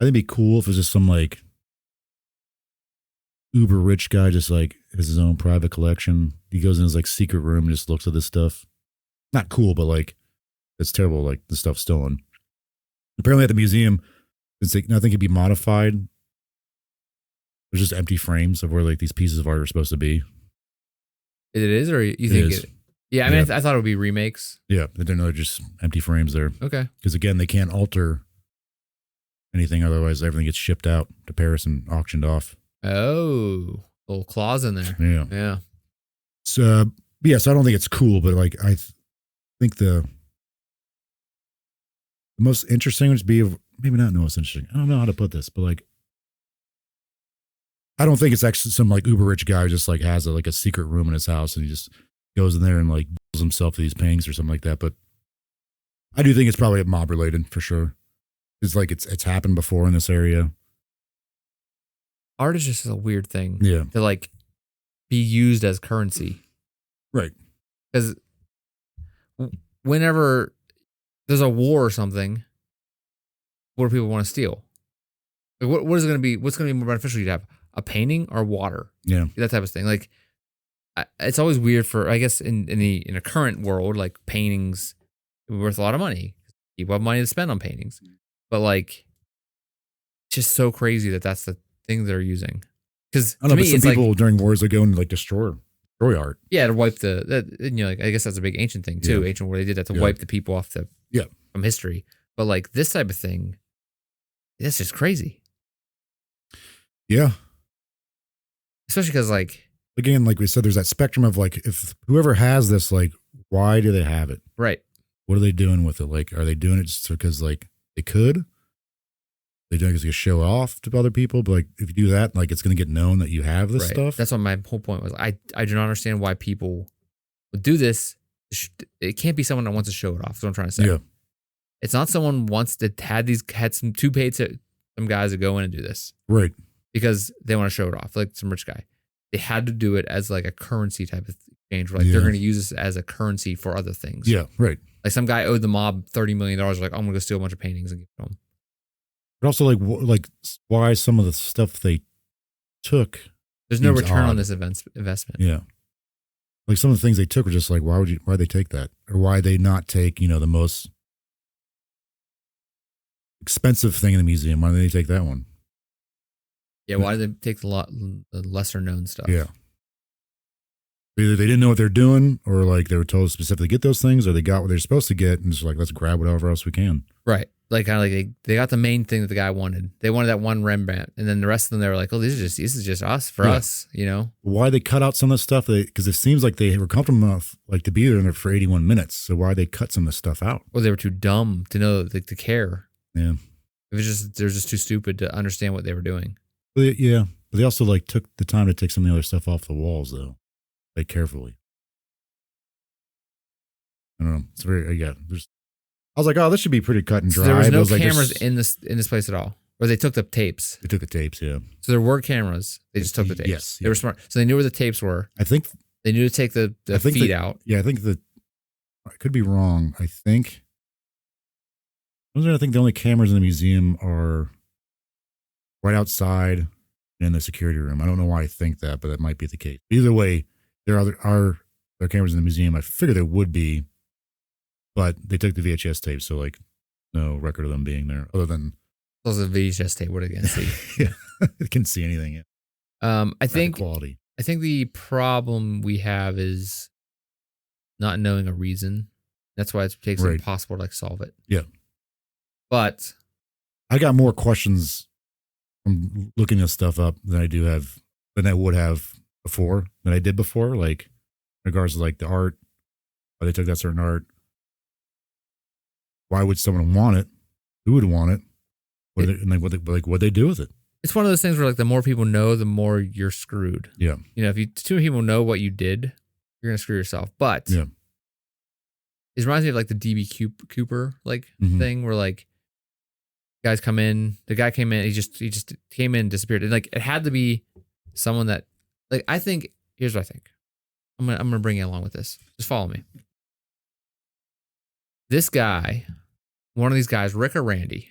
it'd be cool if it was just some like uber rich guy, just like has his own private collection. He goes in his like secret room and just looks at this stuff. Not cool, but like it's terrible. Like the stuff stolen. Apparently at the museum, it's like nothing can be modified. There's just empty frames of where like these pieces of art are supposed to be. It is, or you think it? Yeah, I mean, I thought it would be remakes. Yeah, they're just empty frames there. Okay. Because again, they can't alter anything, otherwise everything gets shipped out to Paris and auctioned off. Oh, little clause in there. Yeah. Yeah. So, so I don't think it's cool, but like I think the most interesting would be, maybe not the most interesting. I don't know how to put this, but like, I don't think it's actually some like uber rich guy who just like has like a secret room in his house and he just goes in there and like deals himself to these paintings or something like that. But I do think it's probably mob related for sure. It's like it's happened before in this area. Art is just a weird thing. Yeah. To like be used as currency. Right. Because whenever there's a war or something, what do people want to steal? Like what is it going to be? What's going to be more beneficial? You'd have a painting or water. Yeah. That type of thing. Like it's always weird for, I guess, in a current world, like paintings are worth a lot of money. People have money to spend on paintings, but like, it's just so crazy that that's the thing they're using. Because I don't know, but some people during wars they go and like destroy art. Yeah, to wipe like I guess that's a big ancient thing too. Yeah. Ancient where they did that to wipe the people off from history. But like this type of thing, that's just crazy. Yeah. Especially because like, again, like we said, there's that spectrum of like, if whoever has this, like, why do they have it? Right. What are they doing with it? Like, are they doing it just because like they could? They doing it to show off to other people? But like, if you do that, like, it's going to get known that you have this stuff. That's what my whole point was. I do not understand why people would do this. It can't be someone that wants to show it off. That's what I'm trying to say. Yeah. It's not someone wants to had some some guys to go in and do this. Right. Because they want to show it off, like some rich guy. They had to do it as like a currency type of exchange. Like they're going to use this as a currency for other things. Yeah, right. Like some guy owed the mob $30 million. Like, I'm going to go steal a bunch of paintings and give it to them. But also, like why some of the stuff they took. There's no return on this investment. Yeah. Like some of the things they took were just like, why'd they take that? Or why they not take, the most expensive thing in the museum? Why did they take that one? Yeah, why did they take the lesser known stuff? Yeah. Either they didn't know what they're doing, or like they were told specifically to get those things, or they got what they're supposed to get and just like, let's grab whatever else we can. Right. Like kind of like they got the main thing that the guy wanted. They wanted that one Rembrandt, and then the rest of them they were like, "Oh, this is just us for us," Why they cut out some of the stuff? Because it seems like they were comfortable enough like to be there for 81 minutes. So why they cut some of the stuff out? Well, they were too dumb to know, like, to care. Yeah, they're just too stupid to understand what they were doing. But they also like took the time to take some of the other stuff off the walls though, like carefully. I don't know. It's very I was like, oh, this should be pretty cut and dry. So there was no was cameras in this place at all, or they took the tapes. They took the tapes, yeah. So there were cameras. They just took the tapes. Yes, they were smart. So they knew where the tapes were. I think they knew to take the feed out. Yeah, I think I could be wrong. I think the only cameras in the museum are right outside in the security room. I don't know why I think that, but that might be the case. Either way, there are cameras in the museum. I figured there would be. But they took the VHS tape, so like no record of them being there, other than those are VHS tape. What are they gonna see? Yeah, they can't see anything yet. I think quality. I think the problem we have is not knowing a reason. That's why it takes impossible to like solve it. Yeah, but I got more questions I'm looking this stuff up than I would have before, than I did before, like in regards to like the art, why they took that certain art. Why would someone want it? Who would want it? What they do with it? It's one of those things where like the more people know, the more you're screwed. Yeah. If too many people know what you did, you're gonna screw yourself. But yeah. It reminds me of like the DB Cooper like Mhm. thing where like guys come in, the guy came in, he just came in and disappeared. And like it had to be someone that like I think here's what I think. I'm gonna bring you along with this. Just follow me. This guy, one of these guys, Rick or Randy,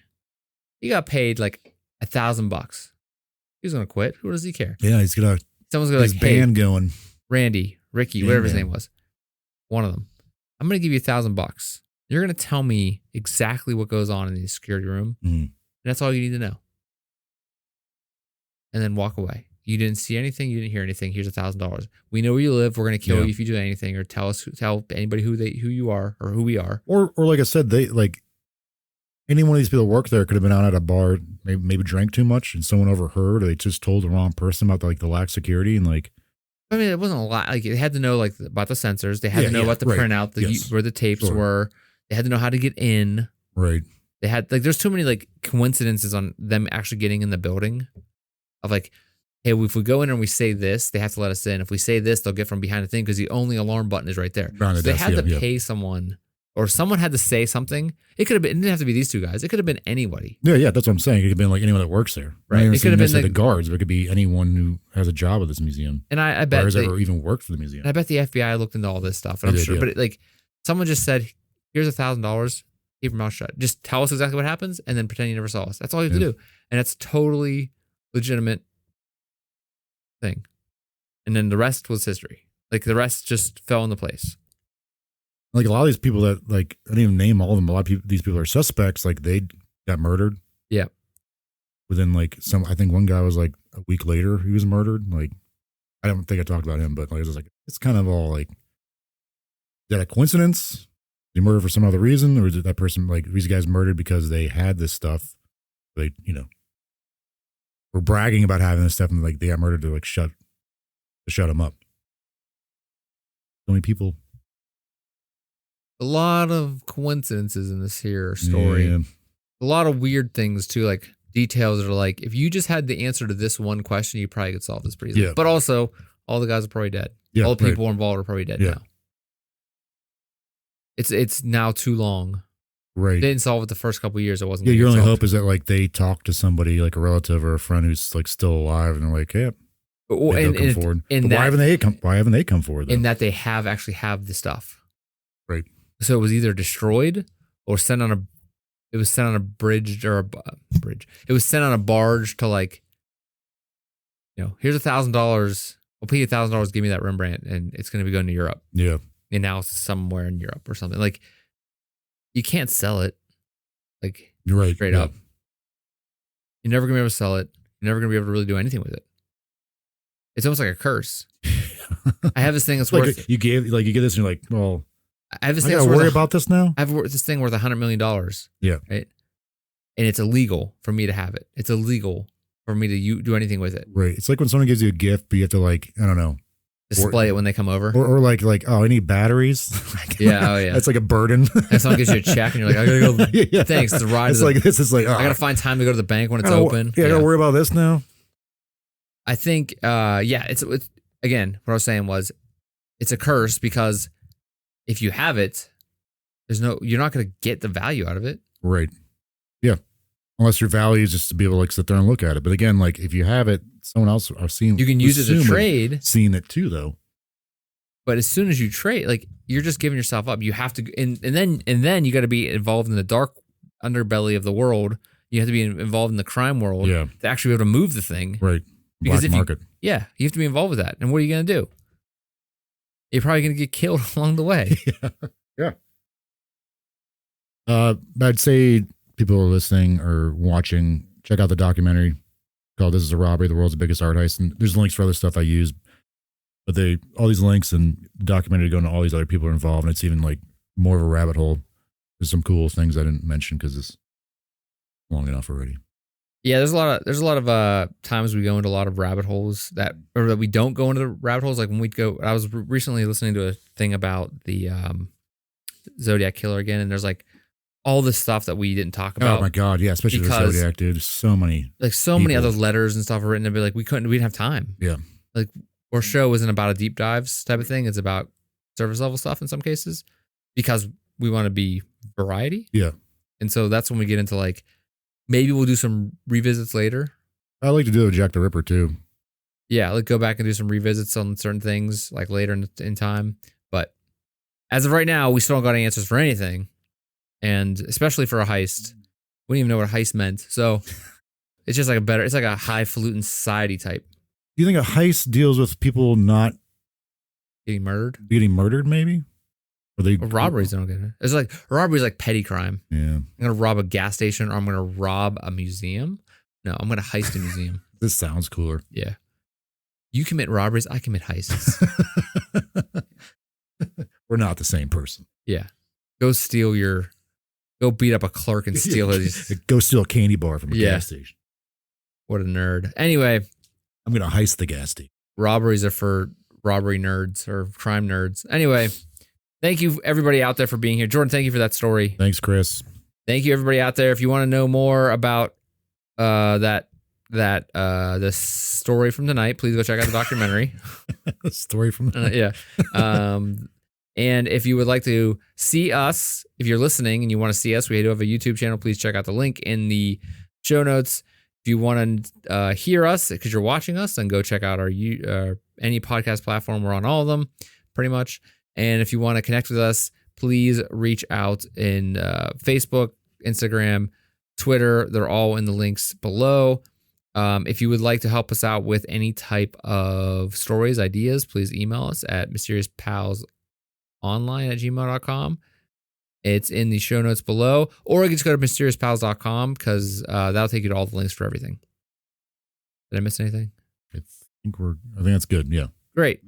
he got paid like $1,000. He's gonna quit. Who does he care? Yeah, he's gonna Someone's gonna his like, band hey, going. Randy, Ricky, Yeah, whatever his man. name was. One of them. I'm gonna give you $1,000. You're gonna tell me exactly what goes on in the security room. Mhm. And that's all you need to know. And then walk away. You didn't see anything. You didn't hear anything. Here's $1,000. We know where you live. We're gonna kill Yeah. you if you do anything, or tell anybody who you are or who we are. Or like I said, they like any one of these people that work there could have been out at a bar, maybe drank too much, and someone overheard, or they just told the wrong person about the lack of security, and like. I mean, it wasn't a lot. Like they had to know like about the sensors. They had to know about the right. printout, Yes. where the tapes Sure. were. They had to know how to get in. Right. They had like there's too many like coincidences on them actually getting in the building. Of like, hey, if we go in and we say this, they have to let us in. If we say this, they'll get from behind the thing because the only alarm button is right there. Behind So the they desk, had to yeah. pay someone, or someone had to say something. It could have been. It didn't have to be these two guys. It could have been anybody. Yeah, that's what I'm saying. It could have been like anyone that works there. Right. It It could have been like like the guards, but it could be anyone who has a job at this museum. And I Or bet has ever even worked for the museum. And I bet the FBI looked into all this stuff. And They I'm did, sure, yeah. but like someone just said, "Here's $1,000. Keep your mouth shut. Just tell us exactly what happens, and then pretend you never saw us." That's all you have to do, and it's totally legitimate thing. And then the rest was history. Like the rest just fell into place. Like a lot of these people that like I didn't even name all of them. A lot of people, these people are suspects. Like they got murdered. Yeah. Within like I think one guy was like a week later he was murdered. Like I don't think I talked about him, but like it was like it's kind of all like, is that a coincidence? They murdered for some other reason, or is it that person like these guys murdered because they had this stuff? They were bragging about having this stuff, and like they got murdered to like shut them up. So many people. A lot of coincidences in this here story. Yeah. A lot of weird things too, like details that are like, if you just had the answer to this one question, you probably could solve this pretty easily. Yeah. But also, all the guys are probably dead. Yeah, all the people involved are probably dead Yeah. now. It's now too long. Right. They didn't solve it the first couple of years. It wasn't. Yeah, gonna your get only solved. hope is that like they talk to somebody like a relative or a friend who's like still alive, and they're like, "Yeah, Well, they'll and, come and, forward." and But that, why haven't they come forward? Though? in that they actually have the stuff. Right. So it was either destroyed or sent on a. It was sent on a bridge or a bridge. It was sent on a barge to like. Here's $1,000. We'll pay you $1,000. Give me that Rembrandt, and it's going to be going to Europe. Yeah. And now it's somewhere in Europe or something. Like, you can't sell it. Like, You're right. straight yeah. up. You're never going to be able to sell it. You're never going to be able to really do anything with it. It's almost like a curse. I have this thing that's Like worth. you get this, and you're like, "Well, I have this I thing gotta that's worth worry about this now." I have this thing worth $100 million. Yeah. Right. And it's illegal for me to have it. It's illegal for me to do anything with it. Right. It's like when someone gives you a gift, but you have to like, I don't know, Display it when they come over. or like, oh, I need batteries. Like, Yeah, oh, yeah. That's like a burden. And someone gives you a check and you're like, I gotta go. Yeah. Thanks. It's a ride. It's like this is like, I gotta find time to go to the bank when it's open. Yeah, I gotta worry about this now. I think, it's again, what I was saying was, it's a curse because if you have it, you're not going to get the value out of it. Right. Yeah. Unless your value is just to be able to like sit there and look at it. But again, like if you have it, someone else are seeing. You can use it to trade. Seeing it too, though. But as soon as you trade, like you're just giving yourself up. You have to, and then you got to be involved in the dark underbelly of the world. You have to be involved in the crime world Yeah. to actually be able to move the thing. Right. Because Black market. you have to be involved with that. And what are you going to do? You're probably going to get killed along the way. Yeah. I'd say people are listening or watching, check out the documentary called "This Is a Robbery: The World's Biggest Art Heist." And there's links for other stuff I use, but all these links and the documentary go into all these other people are involved, and it's even like more of a rabbit hole. There's some cool things I didn't mention because it's long enough already. Yeah, there's a lot of times we go into a lot of rabbit holes that we don't go into the rabbit holes. Like when we go, I was recently listening to a thing about the Zodiac killer again, and there's like all this stuff that we didn't talk about. Oh my god, yeah, especially the Zodiac, dude. So many many other letters and stuff are written to be like we didn't have time. Yeah. Like our show isn't about a deep dives type of thing. It's about surface level stuff in some cases because we want to be variety. Yeah. And so that's when we get into like, maybe we'll do some revisits later. I like to do it with Jack the Ripper too. Yeah, like go back and do some revisits on certain things like later in time. But as of right now, we still don't got answers for anything. And especially for a heist. We didn't even know what a heist meant. So it's just like it's like a highfalutin society type. Do you think a heist deals with people not getting murdered? Getting murdered, maybe? Or robberies don't get it. It's like robberies like petty crime. Yeah. I'm gonna rob a gas station or I'm gonna rob a museum. No, I'm gonna heist a museum. This sounds cooler. Yeah. You commit robberies, I commit heists. We're not the same person. Yeah. Go beat up a clerk and steal his. Go steal a candy bar from a gas station. What a nerd. Anyway. I'm gonna heist the gas station. Robberies are for robbery nerds or crime nerds. Anyway. Thank you, everybody out there, for being here. Jordan, thank you for that story. Thanks, Chris. Thank you, everybody out there. If you want to know more about the story from tonight, please go check out the documentary. Story from tonight. Yeah. And if you would like to see us, if you're listening and you want to see us, we do have a YouTube channel. Please check out the link in the show notes. If you want to hear us because you're watching us, then go check out our any podcast platform. We're on all of them, pretty much. And if you want to connect with us, please reach out in Facebook, Instagram, Twitter. They're all in the links below. If you would like to help us out with any type of stories, ideas, please email us at mysteriouspaulsonline@gmail.com. It's in the show notes below. Or you can just go to mysteriospals.com because that'll take you to all the links for everything. Did I miss anything? I think that's good. Yeah. Great.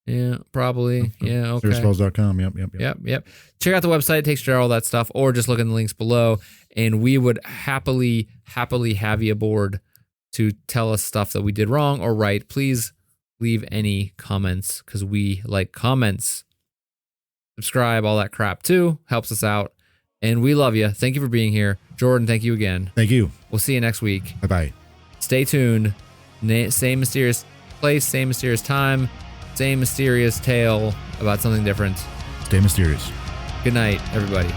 Yeah, probably. Yeah, okay. Mysteriospals.com. Yep. Check out the website. It takes care of all that stuff. Or just look in the links below. And we would happily have you aboard to tell us stuff that we did wrong or right. Please leave any comments because we like comments. Subscribe, all that crap too. Helps us out. And we love you. Thank you for being here. Jordan, thank you again. Thank you. We'll see you next week. Bye-bye. Stay tuned. Same mysterious place, same mysterious time. Same mysterious tale about something different. Stay mysterious. Good night, everybody.